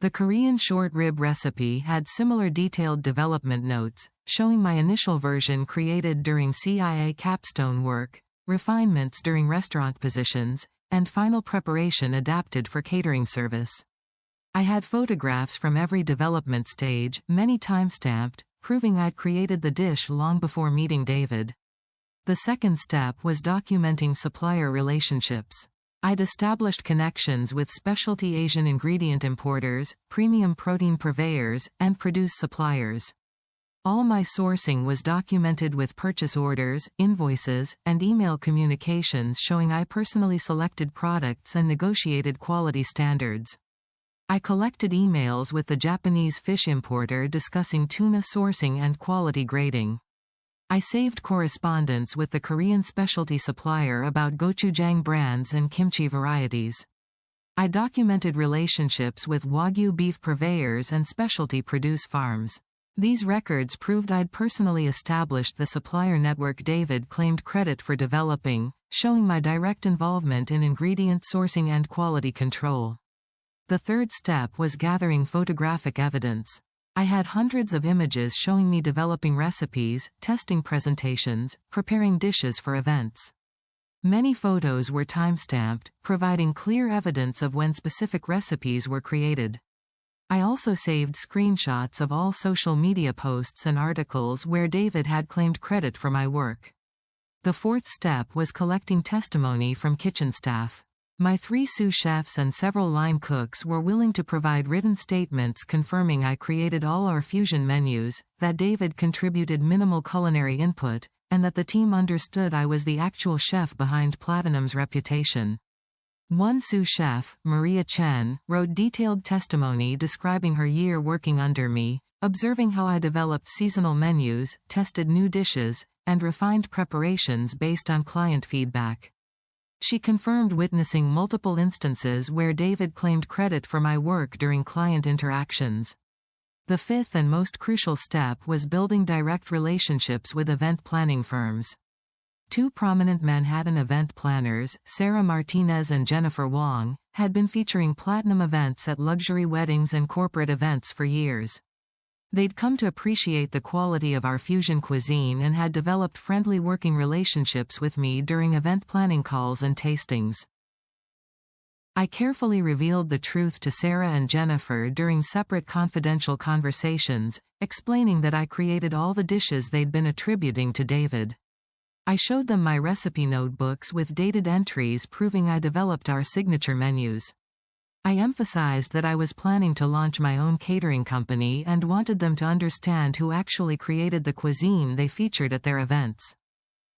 The Korean short rib recipe had similar detailed development notes, showing my initial version created during CIA capstone work, refinements during restaurant positions, and final preparation adapted for catering service. I had photographs from every development stage, many time-stamped, proving I'd created the dish long before meeting David. The second step was documenting supplier relationships. I'd established connections with specialty Asian ingredient importers, premium protein purveyors, and produce suppliers. All my sourcing was documented with purchase orders, invoices, and email communications showing I personally selected products and negotiated quality standards. I collected emails with the Japanese fish importer discussing tuna sourcing and quality grading. I saved correspondence with the Korean specialty supplier about gochujang brands and kimchi varieties. I documented relationships with Wagyu beef purveyors and specialty produce farms. These records proved I'd personally established the supplier network David claimed credit for developing, showing my direct involvement in ingredient sourcing and quality control. The third step was gathering photographic evidence. I had hundreds of images showing me developing recipes, testing presentations, preparing dishes for events. Many photos were time-stamped, providing clear evidence of when specific recipes were created. I also saved screenshots of all social media posts and articles where David had claimed credit for my work. The fourth step was collecting testimony from kitchen staff. My 3 sous chefs and several line cooks were willing to provide written statements confirming I created all our fusion menus, that David contributed minimal culinary input, and that the team understood I was the actual chef behind Platinum's reputation. One sous chef, Maria Chen, wrote detailed testimony describing her year working under me, observing how I developed seasonal menus, tested new dishes, and refined preparations based on client feedback. She confirmed witnessing multiple instances where David claimed credit for my work during client interactions. The fifth and most crucial step was building direct relationships with event planning firms. 2 prominent Manhattan event planners, Sarah Martinez and Jennifer Wong, had been featuring platinum events at luxury weddings and corporate events for years. They'd come to appreciate the quality of our fusion cuisine and had developed friendly working relationships with me during event planning calls and tastings. I carefully revealed the truth to Sarah and Jennifer during separate confidential conversations, explaining that I created all the dishes they'd been attributing to David. I showed them my recipe notebooks with dated entries proving I developed our signature menus. I emphasized that I was planning to launch my own catering company and wanted them to understand who actually created the cuisine they featured at their events.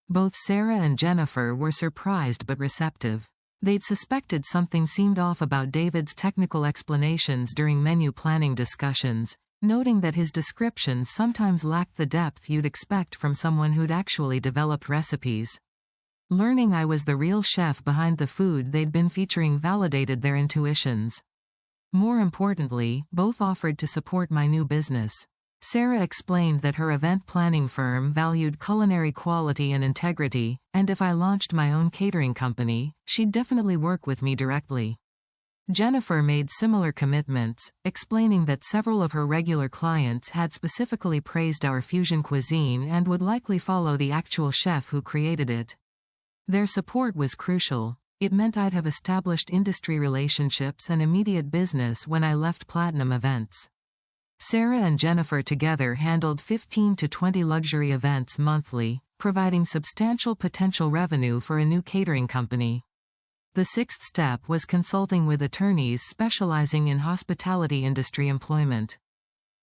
Both Sarah and Jennifer were surprised but receptive. They'd suspected something seemed off about David's technical explanations during menu planning discussions, noting that his descriptions sometimes lacked the depth you'd expect from someone who'd actually developed recipes. Learning I was the real chef behind the food they'd been featuring validated their intuitions. More importantly, both offered to support my new business. Sarah explained that her event planning firm valued culinary quality and integrity, and if I launched my own catering company, she'd definitely work with me directly. Jennifer made similar commitments, explaining that several of her regular clients had specifically praised our fusion cuisine and would likely follow the actual chef who created it. Their support was crucial. It meant I'd have established industry relationships and immediate business when I left Platinum Events. Sarah and Jennifer together handled 15 to 20 luxury events monthly, providing substantial potential revenue for a new catering company. The sixth step was consulting with attorneys specializing in hospitality industry employment.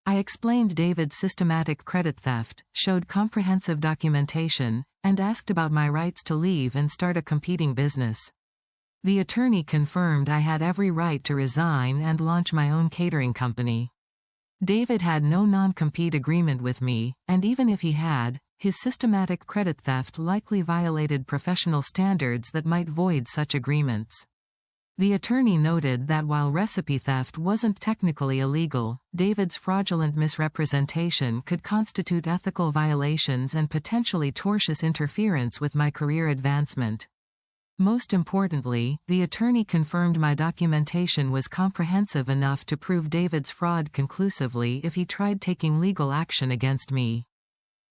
I explained David's systematic credit theft, showed comprehensive documentation, and asked about my rights to leave and start a competing business. The attorney confirmed I had every right to resign and launch my own catering company. David had no non-compete agreement with me, and even if he had, His systematic credit theft likely violated professional standards that might void such agreements. The attorney noted that while recipe theft wasn't technically illegal, David's fraudulent misrepresentation could constitute ethical violations and potentially tortious interference with my career advancement. Most importantly, the attorney confirmed my documentation was comprehensive enough to prove David's fraud conclusively if he tried taking legal action against me.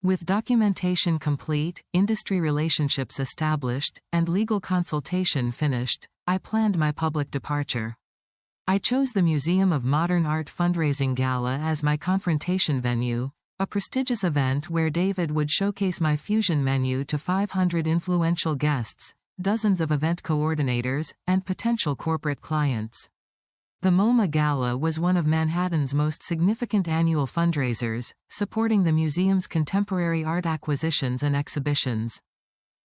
With documentation complete, industry relationships established, and legal consultation finished, I planned my public departure. I chose the Museum of Modern Art fundraising gala as my confrontation venue, a prestigious event where David would showcase my fusion menu to 500 influential guests, dozens of event coordinators, and potential corporate clients. The MoMA Gala was one of Manhattan's most significant annual fundraisers, supporting the museum's contemporary art acquisitions and exhibitions.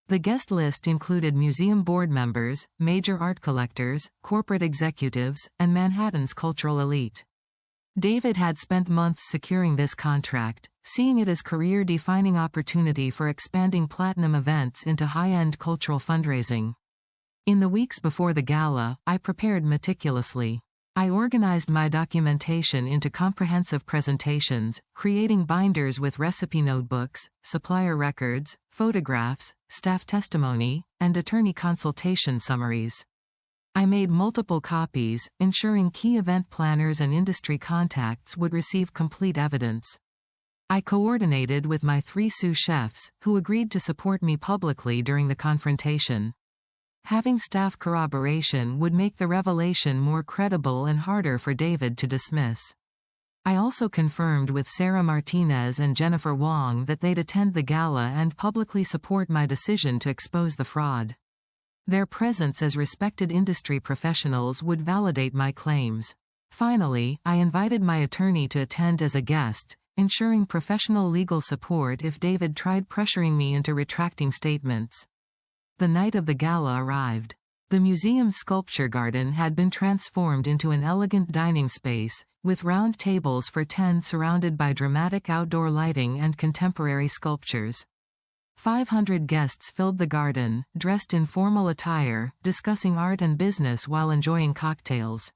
The guest list included museum board members, major art collectors, corporate executives, and Manhattan's cultural elite. David had spent months securing this contract, seeing it as a career-defining opportunity for expanding platinum events into high-end cultural fundraising. In the weeks before the gala, I prepared meticulously. I organized my documentation into comprehensive presentations, creating binders with recipe notebooks, supplier records, photographs, staff testimony, and attorney consultation summaries. I made multiple copies, ensuring key event planners and industry contacts would receive complete evidence. I coordinated with my 3 sous chefs, who agreed to support me publicly during the confrontation. Having staff corroboration would make the revelation more credible and harder for David to dismiss. I also confirmed with Sarah Martinez and Jennifer Wong that they'd attend the gala and publicly support my decision to expose the fraud. Their presence as respected industry professionals would validate my claims. Finally, I invited my attorney to attend as a guest, ensuring professional legal support if David tried pressuring me into retracting statements. The night of the gala arrived. The museum's sculpture garden had been transformed into an elegant dining space, with round tables for 10 surrounded by dramatic outdoor lighting and contemporary sculptures. 500 guests filled the garden, dressed in formal attire, discussing art and business while enjoying cocktails.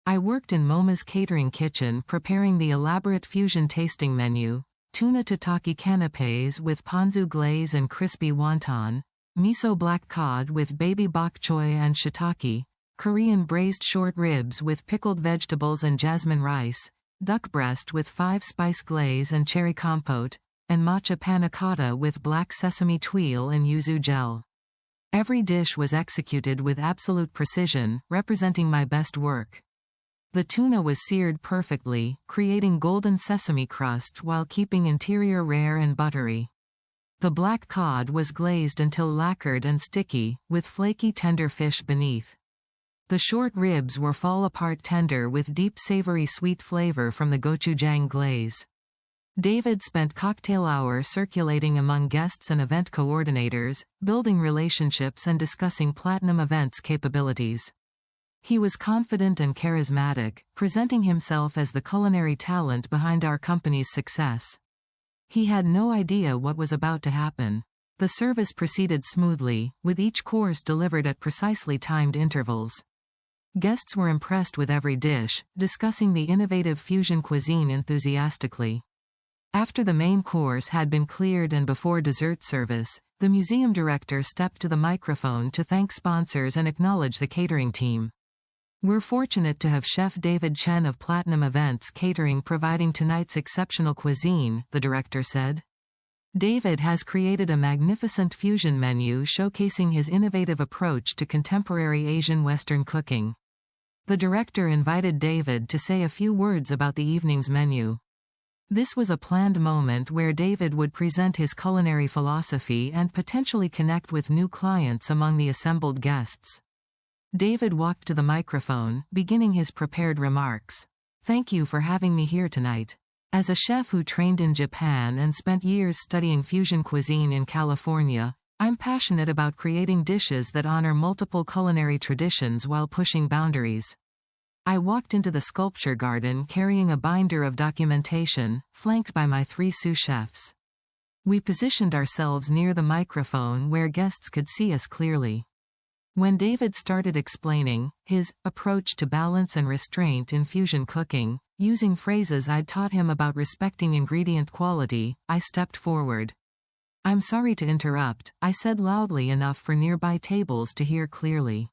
I worked in MoMA's catering kitchen preparing the elaborate fusion tasting menu: tuna tataki canapés with ponzu glaze and crispy wonton, miso black cod with baby bok choy and shiitake, Korean braised short ribs with pickled vegetables and jasmine rice, duck breast with 5-spice glaze and cherry compote, and matcha panna cotta with black sesame tuile and yuzu gel. Every dish was executed with absolute precision, representing my best work. The tuna was seared perfectly, creating golden sesame crust while keeping interior rare and buttery. The black cod was glazed until lacquered and sticky, with flaky tender fish beneath. The short ribs were fall-apart tender with deep savory sweet flavor from the gochujang glaze. David spent cocktail hour circulating among guests and event coordinators, building relationships and discussing platinum events capabilities. He was confident and charismatic, presenting himself as the culinary talent behind our company's success. He had no idea what was about to happen. The service proceeded smoothly, with each course delivered at precisely timed intervals. Guests were impressed with every dish, discussing the innovative fusion cuisine enthusiastically. After the main course had been cleared and before dessert service, the museum director stepped to the microphone to thank sponsors and acknowledge the catering team. "We're fortunate to have Chef David Chen of Platinum Events Catering providing tonight's exceptional cuisine," the director said. David has created a magnificent fusion menu showcasing his innovative approach to contemporary Asian Western cooking. The director invited David to say a few words about the evening's menu. This was a planned moment where David would present his culinary philosophy and potentially connect with new clients among the assembled guests. David walked to the microphone, beginning his prepared remarks. "Thank you for having me here tonight. As a chef who trained in Japan and spent years studying fusion cuisine in California, I'm passionate about creating dishes that honor multiple culinary traditions while pushing boundaries." I walked into the sculpture garden carrying a binder of documentation, flanked by my 3 sous chefs. We positioned ourselves near the microphone where guests could see us clearly. When David started explaining his approach to balance and restraint in fusion cooking, using phrases I'd taught him about respecting ingredient quality, I stepped forward. "I'm sorry to interrupt," I said loudly enough for nearby tables to hear clearly.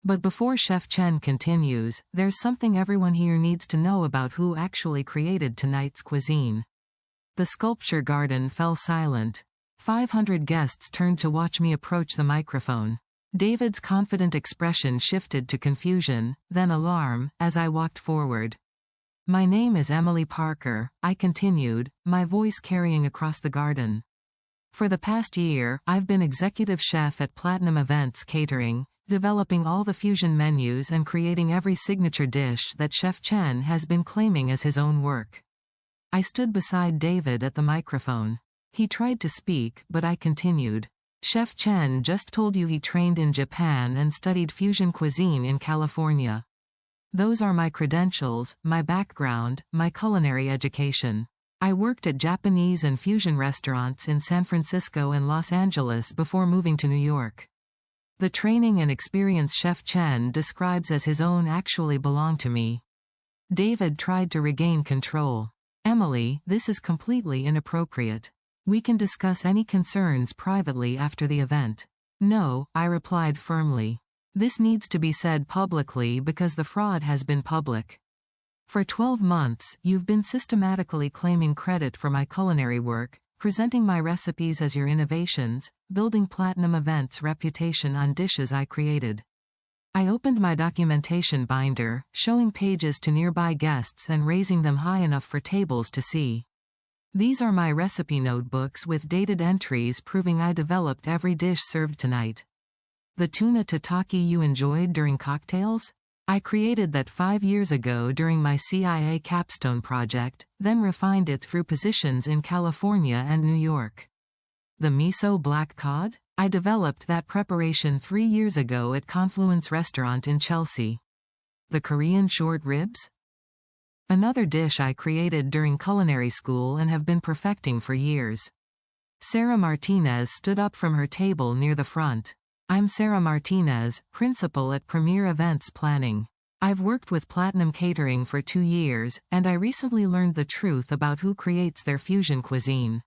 "But before Chef Chen continues, there's something everyone here needs to know about who actually created tonight's cuisine." The sculpture garden fell silent. 500 guests turned to watch me approach the microphone. David's confident expression shifted to confusion, then alarm, as I walked forward. "My name is Emily Parker," I continued, my voice carrying across the garden. "For the past year, I've been executive chef at Platinum Events Catering, developing all the fusion menus and creating every signature dish that Chef Chen has been claiming as his own work." I stood beside David at the microphone. He tried to speak, but I continued. "Chef Chen just told you he trained in Japan and studied fusion cuisine in California. Those are my credentials, my background, my culinary education. I worked at Japanese and fusion restaurants in San Francisco and Los Angeles before moving to New York. The training and experience Chef Chen describes as his own actually belong to me." David tried to regain control. "Emily, this is completely inappropriate. We can discuss any concerns privately after the event." "No," I replied firmly. "This needs to be said publicly because the fraud has been public. For 12 months, you've been systematically claiming credit for my culinary work, presenting my recipes as your innovations, building Platinum Events' reputation on dishes I created." I opened my documentation binder, showing pages to nearby guests and raising them high enough for tables to see. "These are my recipe notebooks with dated entries proving I developed every dish served tonight. The tuna tataki you enjoyed during cocktails? I created that 5 years ago during my CIA capstone project, then refined it through positions in California and New York. The miso black cod? I developed that preparation 3 years ago at Confluence Restaurant in Chelsea. The Korean short ribs? Another dish I created during culinary school and have been perfecting for years." Sarah Martinez stood up from her table near the front. "I'm Sarah Martinez, principal at Premier Events Planning. I've worked with Platinum Catering for 2 years, and I recently learned the truth about who creates their fusion cuisine.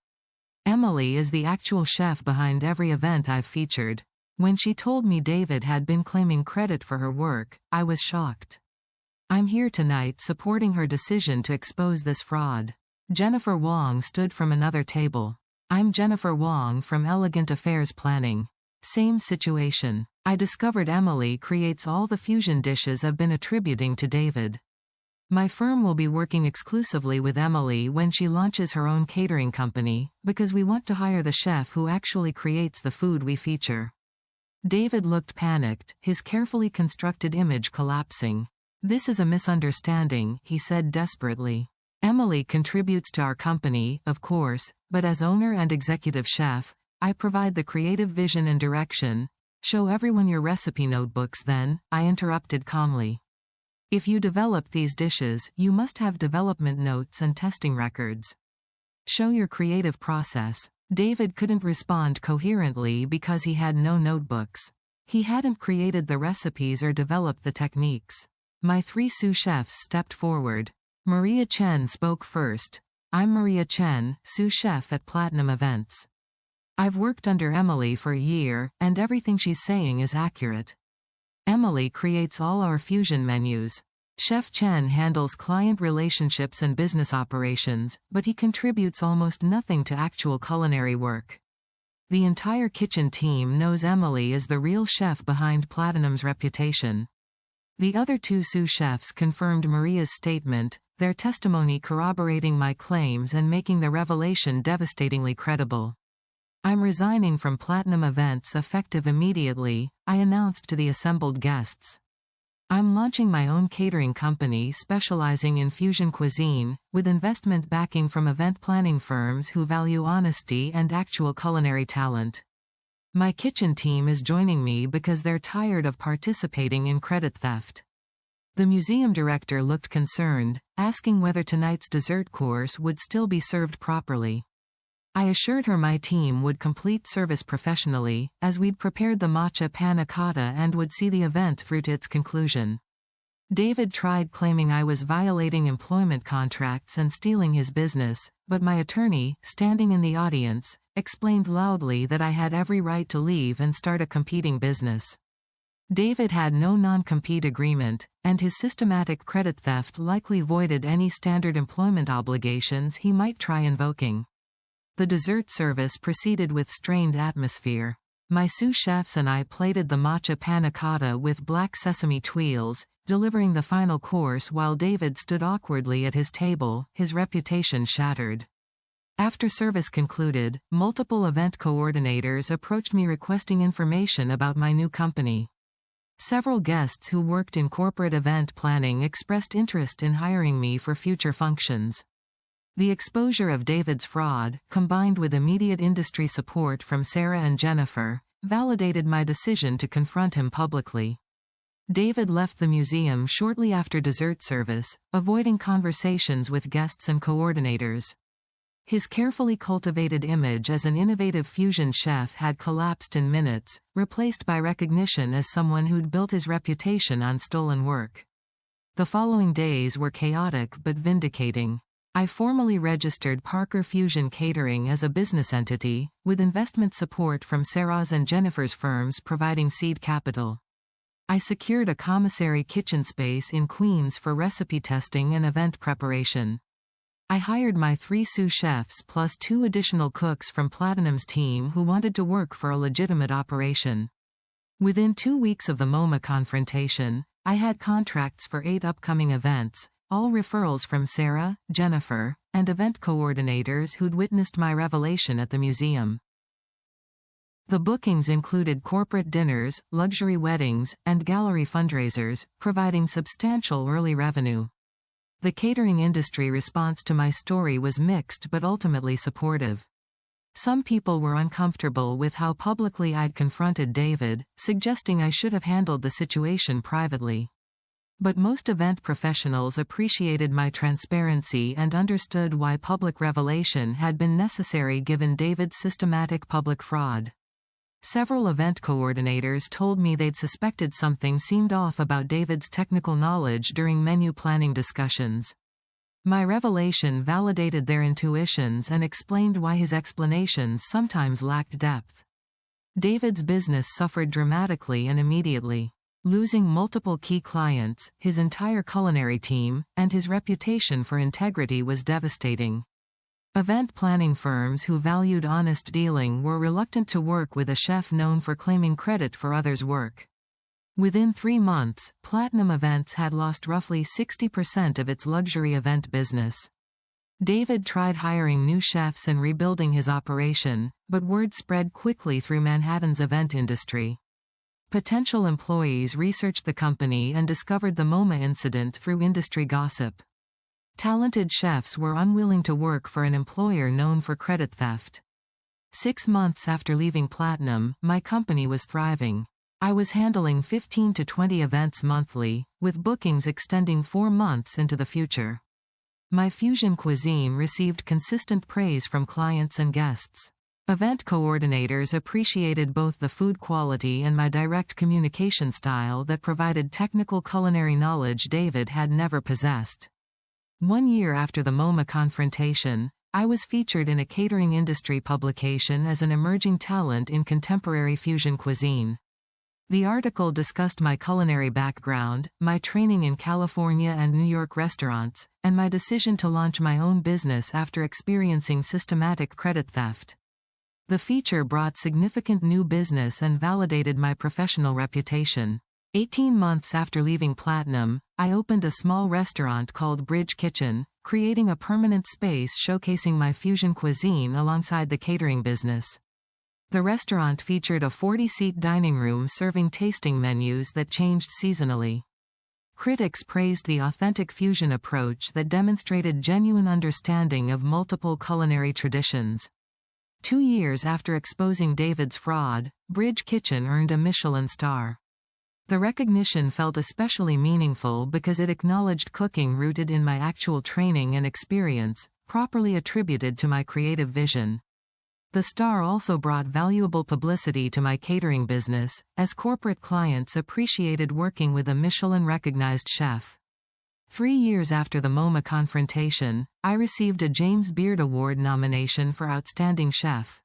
Emily is the actual chef behind every event I've featured." When she told me David had been claiming credit for her work, I was shocked. "I'm here tonight supporting her decision to expose this fraud." Jennifer Wong stood from another table. "I'm Jennifer Wong from Elegant Affairs Planning. Same situation. I discovered Emily creates all the fusion dishes I've been attributing to David. My firm will be working exclusively with Emily when she launches her own catering company, because we want to hire the chef who actually creates the food we feature." David looked panicked, his carefully constructed image collapsing. "This is a misunderstanding," he said desperately. "Emily contributes to our company, of course, but as owner and executive chef, I provide the creative vision and direction." "Show everyone your recipe notebooks then," I interrupted calmly. "If you develop these dishes, you must have development notes and testing records. Show your creative process." David couldn't respond coherently because he had no notebooks. He hadn't created the recipes or developed the techniques. My 3 sous chefs stepped forward. Maria Chen spoke first. "I'm Maria Chen, sous chef at Platinum Events. I've worked under Emily for a year, and everything she's saying is accurate. Emily creates all our fusion menus. Chef Chen handles client relationships and business operations, but he contributes almost nothing to actual culinary work. The entire kitchen team knows Emily is the real chef behind Platinum's reputation." The other 2 sous chefs confirmed Maria's statement, their testimony corroborating my claims and making the revelation devastatingly credible. "I'm resigning from Platinum Events effective immediately," I announced to the assembled guests. "I'm launching my own catering company specializing in fusion cuisine, with investment backing from event planning firms who value honesty and actual culinary talent. My kitchen team is joining me because they're tired of participating in credit theft." The museum director looked concerned, asking whether tonight's dessert course would still be served properly. I assured her my team would complete service professionally, as we'd prepared the matcha panna cotta and would see the event through to its conclusion. David tried claiming I was violating employment contracts and stealing his business, but my attorney, standing in the audience, explained loudly that I had every right to leave and start a competing business. David had no non-compete agreement, and his systematic credit theft likely voided any standard employment obligations he might try invoking. The dessert service proceeded with strained atmosphere. My sous chefs and I plated the matcha panna cotta with black sesame tuiles, delivering the final course while David stood awkwardly at his table, his reputation shattered. After service concluded, multiple event coordinators approached me requesting information about my new company. Several guests who worked in corporate event planning expressed interest in hiring me for future functions. The exposure of David's fraud, combined with immediate industry support from Sarah and Jennifer, validated my decision to confront him publicly. David left the museum shortly after dessert service, avoiding conversations with guests and coordinators. His carefully cultivated image as an innovative fusion chef had collapsed in minutes, replaced by recognition as someone who'd built his reputation on stolen work. The following days were chaotic but vindicating. I formally registered Parker Fusion Catering as a business entity, with investment support from Sarah's and Jennifer's firms providing seed capital. I secured a commissary kitchen space in Queens for recipe testing and event preparation. I hired my 3 sous chefs plus 2 additional cooks from Platinum's team who wanted to work for a legitimate operation. Within 2 weeks of the MoMA confrontation, I had contracts for 8 upcoming events, all referrals from Sarah, Jennifer, and event coordinators who'd witnessed my revelation at the museum. The bookings included corporate dinners, luxury weddings, and gallery fundraisers, providing substantial early revenue. The catering industry response to my story was mixed but ultimately supportive. Some people were uncomfortable with how publicly I'd confronted David, suggesting I should have handled the situation privately. But most event professionals appreciated my transparency and understood why public revelation had been necessary given David's systematic public fraud. Several event coordinators told me they'd suspected something seemed off about David's technical knowledge during menu planning discussions. My revelation validated their intuitions and explained why his explanations sometimes lacked depth. David's business suffered dramatically and immediately. Losing multiple key clients, his entire culinary team, and his reputation for integrity was devastating. Event planning firms who valued honest dealing were reluctant to work with a chef known for claiming credit for others' work. Within 3 months, Platinum Events had lost roughly 60% of its luxury event business. David tried hiring new chefs and rebuilding his operation, but word spread quickly through Manhattan's event industry. Potential employees researched the company and discovered the MoMA incident through industry gossip. Talented chefs were unwilling to work for an employer known for credit theft. 6 months after leaving Platinum, my company was thriving. I was handling 15 to 20 events monthly, with bookings extending 4 months into the future. My fusion cuisine received consistent praise from clients and guests. Event coordinators appreciated both the food quality and my direct communication style that provided technical culinary knowledge David had never possessed. 1 year after the MoMA confrontation, I was featured in a catering industry publication as an emerging talent in contemporary fusion cuisine. The article discussed my culinary background, my training in California and New York restaurants, and my decision to launch my own business after experiencing systematic credit theft. The feature brought significant new business and validated my professional reputation. 18 months after leaving Platinum, I opened a small restaurant called Bridge Kitchen, creating a permanent space showcasing my fusion cuisine alongside the catering business. The restaurant featured a 40-seat dining room serving tasting menus that changed seasonally. Critics praised the authentic fusion approach that demonstrated genuine understanding of multiple culinary traditions. 2 years after exposing David's fraud, Bridge Kitchen earned a Michelin star. The recognition felt especially meaningful because it acknowledged cooking rooted in my actual training and experience, properly attributed to my creative vision. The star also brought valuable publicity to my catering business, as corporate clients appreciated working with a Michelin-recognized chef. 3 years after the MoMA confrontation, I received a James Beard Award nomination for Outstanding Chef.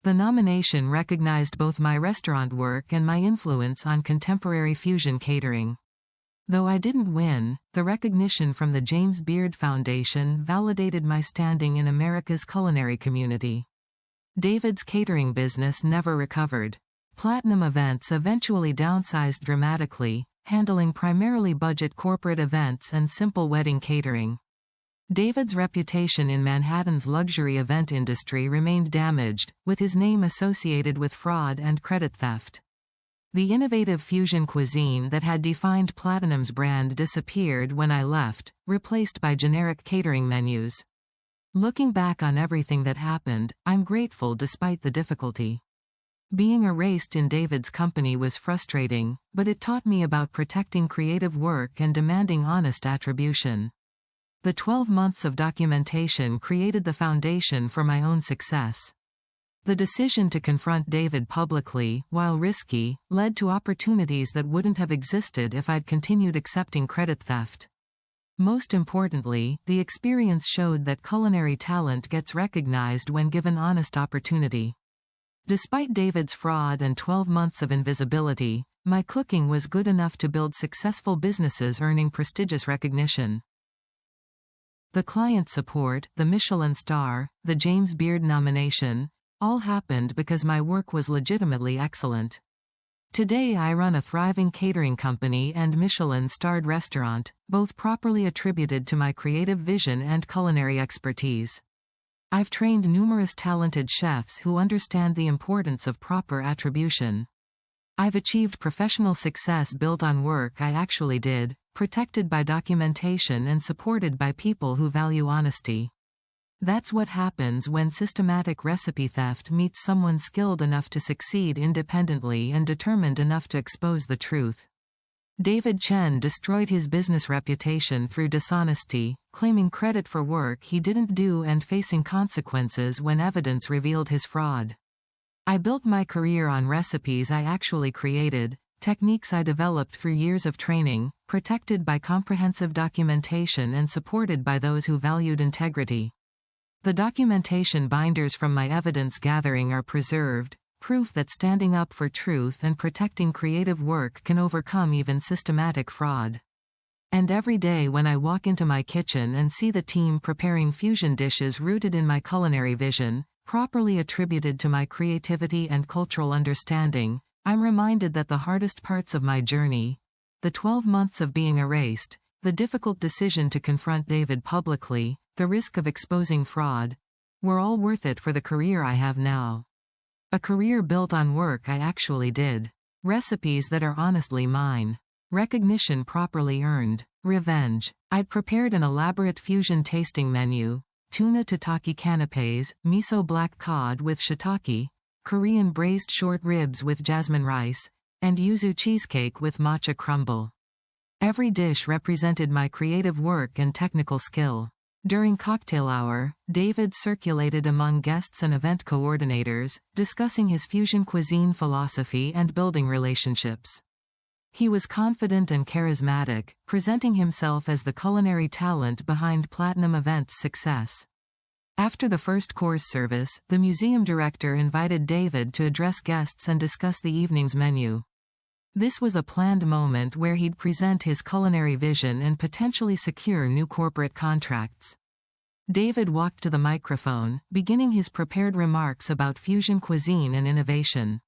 The nomination recognized both my restaurant work and my influence on contemporary fusion catering. Though I didn't win, the recognition from the James Beard Foundation validated my standing in America's culinary community. David's catering business never recovered. Platinum Events eventually downsized dramatically, handling primarily budget corporate events and simple wedding catering. David's reputation in Manhattan's luxury event industry remained damaged, with his name associated with fraud and credit theft. The innovative fusion cuisine that had defined Platinum's brand disappeared when I left, replaced by generic catering menus. Looking back on everything that happened, I'm grateful despite the difficulty. Being erased in David's company was frustrating, but it taught me about protecting creative work and demanding honest attribution. The 12 months of documentation created the foundation for my own success. The decision to confront David publicly, while risky, led to opportunities that wouldn't have existed if I'd continued accepting credit theft. Most importantly, the experience showed that culinary talent gets recognized when given honest opportunity. Despite David's fraud and 12 months of invisibility, my cooking was good enough to build successful businesses earning prestigious recognition. The client support, the Michelin star, the James Beard nomination, all happened because my work was legitimately excellent. Today I run a thriving catering company and Michelin-starred restaurant, both properly attributed to my creative vision and culinary expertise. I've trained numerous talented chefs who understand the importance of proper attribution. I've achieved professional success built on work I actually did, protected by documentation and supported by people who value honesty. That's what happens when systematic recipe theft meets someone skilled enough to succeed independently and determined enough to expose the truth. David Chen destroyed his business reputation through dishonesty, claiming credit for work he didn't do and facing consequences when evidence revealed his fraud. I built my career on recipes I actually created, techniques I developed through years of training, protected by comprehensive documentation and supported by those who valued integrity. The documentation binders from my evidence gathering are preserved, proof that standing up for truth and protecting creative work can overcome even systematic fraud. And every day when I walk into my kitchen and see the team preparing fusion dishes rooted in my culinary vision, properly attributed to my creativity and cultural understanding, I'm reminded that the hardest parts of my journey, the 12 months of being erased, the difficult decision to confront David publicly, the risk of exposing fraud, were all worth it for the career I have now. A career built on work I actually did. Recipes that are honestly mine. Recognition properly earned. Revenge. I'd prepared an elaborate fusion tasting menu: tuna tataki canapes, miso black cod with shiitake, Korean braised short ribs with jasmine rice, and yuzu cheesecake with matcha crumble. Every dish represented my creative work and technical skill. During cocktail hour, David circulated among guests and event coordinators, discussing his fusion cuisine philosophy and building relationships. He was confident and charismatic, presenting himself as the culinary talent behind Platinum Events' success. After the first course service, the museum director invited David to address guests and discuss the evening's menu. This was a planned moment where he'd present his culinary vision and potentially secure new corporate contracts. David walked to the microphone, beginning his prepared remarks about fusion cuisine and innovation.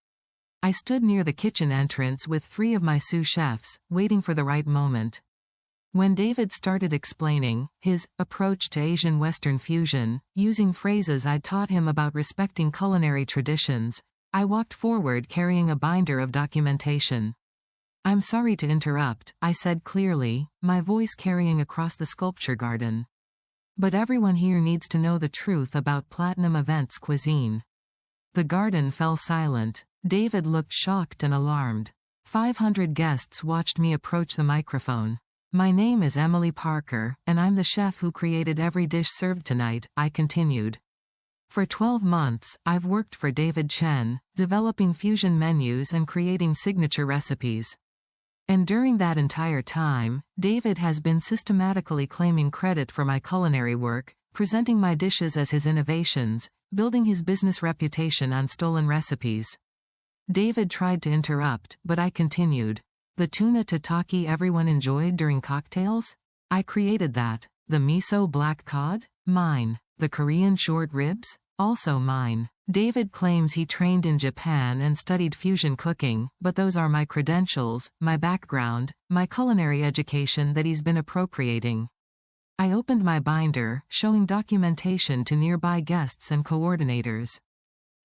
I stood near the kitchen entrance with 3 of my sous chefs, waiting for the right moment. When David started explaining his approach to Asian Western fusion, using phrases I'd taught him about respecting culinary traditions, I walked forward carrying a binder of documentation. "I'm sorry to interrupt," I said clearly, my voice carrying across the sculpture garden. "But everyone here needs to know the truth about Platinum Events cuisine." The garden fell silent. David looked shocked and alarmed. 500 guests watched me approach the microphone. "My name is Emily Parker, and I'm the chef who created every dish served tonight," I continued. For 12 months, I've worked for David Chen, developing fusion menus and creating signature recipes. And during that entire time, David has been systematically claiming credit for my culinary work, presenting my dishes as his innovations, building his business reputation on stolen recipes. David tried to interrupt, but I continued. The tuna tataki everyone enjoyed during cocktails? I created that. The miso black cod? Mine. The Korean short ribs? Also mine. David claims he trained in Japan and studied fusion cooking, but those are my credentials, my background, my culinary education that he's been appropriating. I opened my binder, showing documentation to nearby guests and coordinators.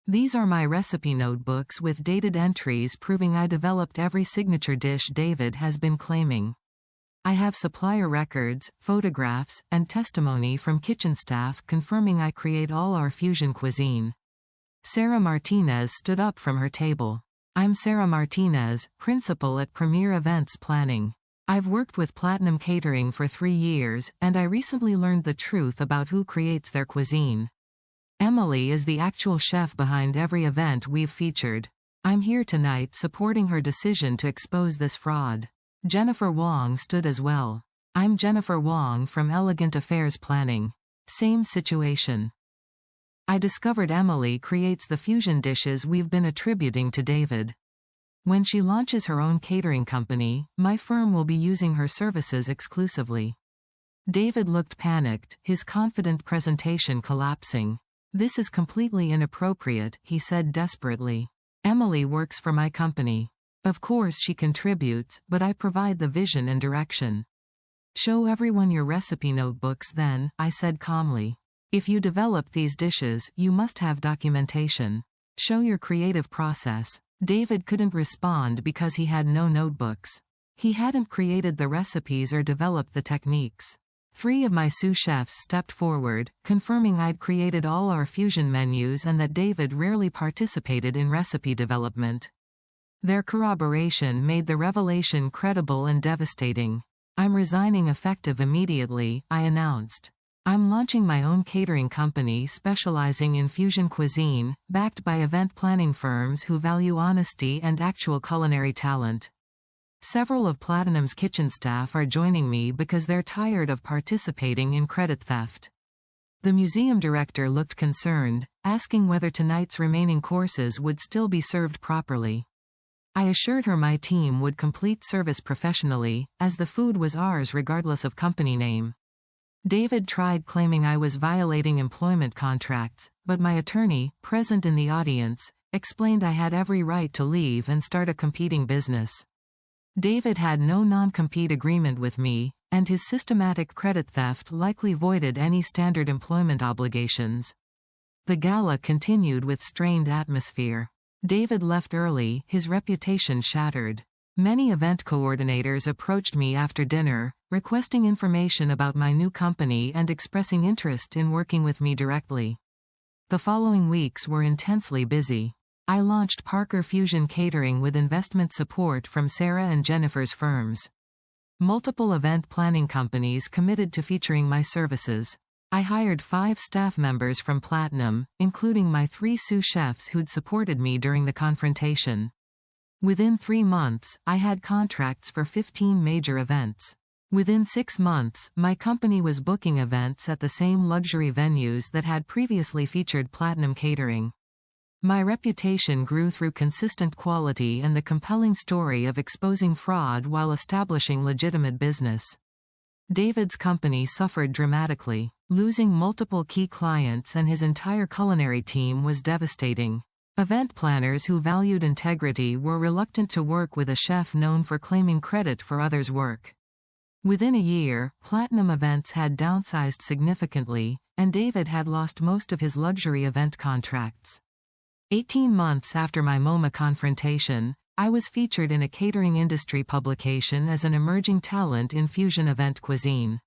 These are my recipe notebooks with dated entries proving I developed every signature dish David has been claiming. I have supplier records, photographs, and testimony from kitchen staff confirming I create all our fusion cuisine. Sarah Martinez stood up from her table. I'm Sarah Martinez, principal at Premier Events Planning. I've worked with Platinum Catering for 3 years, and I recently learned the truth about who creates their cuisine. Emily is the actual chef behind every event we've featured. I'm here tonight supporting her decision to expose this fraud. Jennifer Wong stood as well. I'm Jennifer Wong from Elegant Affairs Planning. Same situation. I discovered Emily creates the fusion dishes we've been attributing to David. When she launches her own catering company, my firm will be using her services exclusively. David looked panicked, his confident presentation collapsing. This is completely inappropriate, he said desperately. Emily works for my company. Of course she contributes, but I provide the vision and direction. Show everyone your recipe notebooks then, I said calmly. If you develop these dishes, you must have documentation. Show your creative process. David couldn't respond because he had no notebooks. He hadn't created the recipes or developed the techniques. 3 of my sous chefs stepped forward, confirming I'd created all our fusion menus and that David rarely participated in recipe development. Their corroboration made the revelation credible and devastating. I'm resigning effective immediately, I announced. I'm launching my own catering company specializing in fusion cuisine, backed by event planning firms who value honesty and actual culinary talent. Several of Platinum's kitchen staff are joining me because they're tired of participating in credit theft. The museum director looked concerned, asking whether tonight's remaining courses would still be served properly. I assured her my team would complete service professionally, as the food was ours regardless of company name. David tried claiming I was violating employment contracts, but my attorney, present in the audience, explained I had every right to leave and start a competing business. David had no non-compete agreement with me, and his systematic credit theft likely voided any standard employment obligations. The gala continued with strained atmosphere. David left early, his reputation shattered. Many event coordinators approached me after dinner, requesting information about my new company and expressing interest in working with me directly. The following weeks were intensely busy. I launched Parker Fusion Catering with investment support from Sarah and Jennifer's firms. Multiple event planning companies committed to featuring my services. I hired 5 staff members from Platinum, including my 3 sous chefs who'd supported me during the confrontation. Within 3 months, I had contracts for 15 major events. Within 6 months, my company was booking events at the same luxury venues that had previously featured Platinum Catering. My reputation grew through consistent quality and the compelling story of exposing fraud while establishing legitimate business. David's company suffered dramatically. Losing multiple key clients and his entire culinary team was devastating. Event planners who valued integrity were reluctant to work with a chef known for claiming credit for others' work. Within a year, Platinum Events had downsized significantly, and David had lost most of his luxury event contracts. 18 months after my MoMA confrontation, I was featured in a catering industry publication as an emerging talent in fusion event cuisine.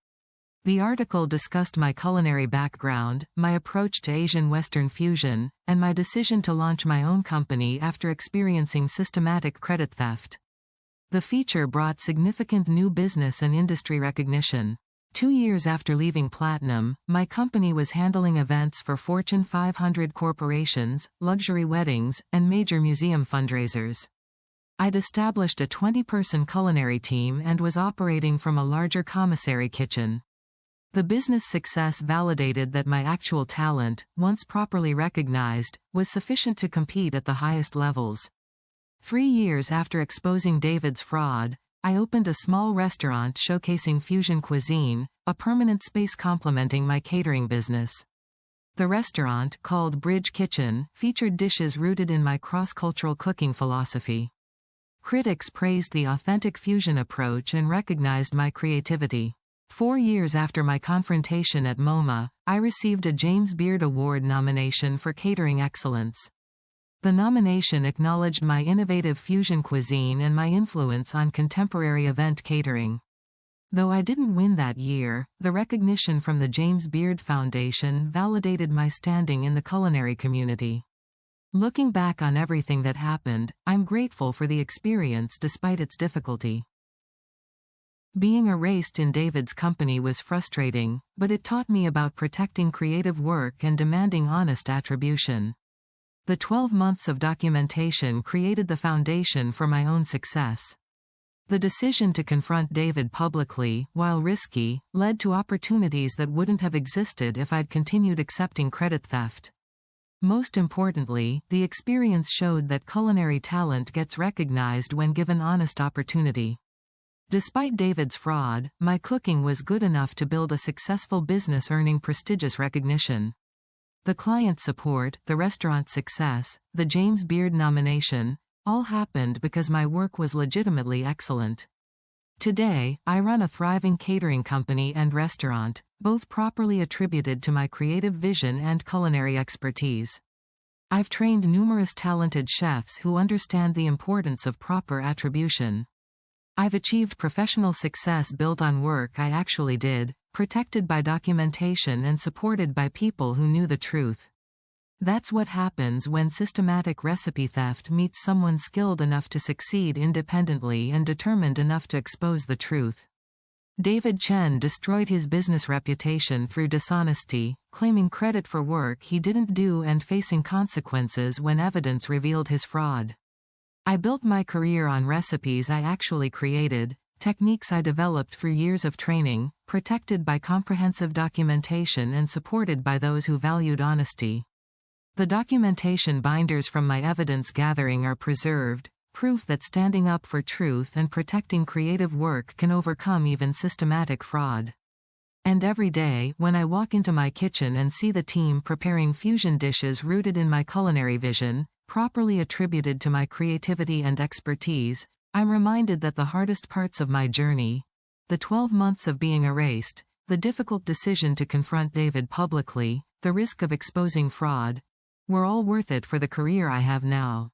The article discussed my culinary background, my approach to Asian Western fusion, and my decision to launch my own company after experiencing systematic credit theft. The feature brought significant new business and industry recognition. 2 years after leaving Platinum, my company was handling events for Fortune 500 corporations, luxury weddings, and major museum fundraisers. I'd established a 20-person culinary team and was operating from a larger commissary kitchen. The business success validated that my actual talent, once properly recognized, was sufficient to compete at the highest levels. 3 years after exposing David's fraud, I opened a small restaurant showcasing fusion cuisine, a permanent space complementing my catering business. The restaurant, called Bridge Kitchen, featured dishes rooted in my cross-cultural cooking philosophy. Critics praised the authentic fusion approach and recognized my creativity. 4 years after my confrontation at MoMA, I received a James Beard Award nomination for catering excellence. The nomination acknowledged my innovative fusion cuisine and my influence on contemporary event catering. Though I didn't win that year, the recognition from the James Beard Foundation validated my standing in the culinary community. Looking back on everything that happened, I'm grateful for the experience despite its difficulty. Being erased in David's company was frustrating, but it taught me about protecting creative work and demanding honest attribution. The 12 months of documentation created the foundation for my own success. The decision to confront David publicly, while risky, led to opportunities that wouldn't have existed if I'd continued accepting credit theft. Most importantly, the experience showed that culinary talent gets recognized when given honest opportunity. Despite David's fraud, my cooking was good enough to build a successful business earning prestigious recognition. The client support, the restaurant success, the James Beard nomination, all happened because my work was legitimately excellent. Today, I run a thriving catering company and restaurant, both properly attributed to my creative vision and culinary expertise. I've trained numerous talented chefs who understand the importance of proper attribution. I've achieved professional success built on work I actually did, protected by documentation and supported by people who knew the truth. That's what happens when systematic recipe theft meets someone skilled enough to succeed independently and determined enough to expose the truth. David Chen destroyed his business reputation through dishonesty, claiming credit for work he didn't do and facing consequences when evidence revealed his fraud. I built my career on recipes I actually created, techniques I developed through years of training, protected by comprehensive documentation and supported by those who valued honesty. The documentation binders from my evidence gathering are preserved, proof that standing up for truth and protecting creative work can overcome even systematic fraud. And every day, when I walk into my kitchen and see the team preparing fusion dishes rooted in my culinary vision, properly attributed to my creativity and expertise, I'm reminded that the hardest parts of my journey, the 12 months of being erased, the difficult decision to confront David publicly, the risk of exposing fraud, were all worth it for the career I have now.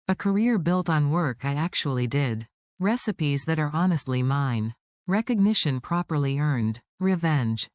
A career built on work I actually did. Recipes that are honestly mine. Recognition properly earned. Revenge.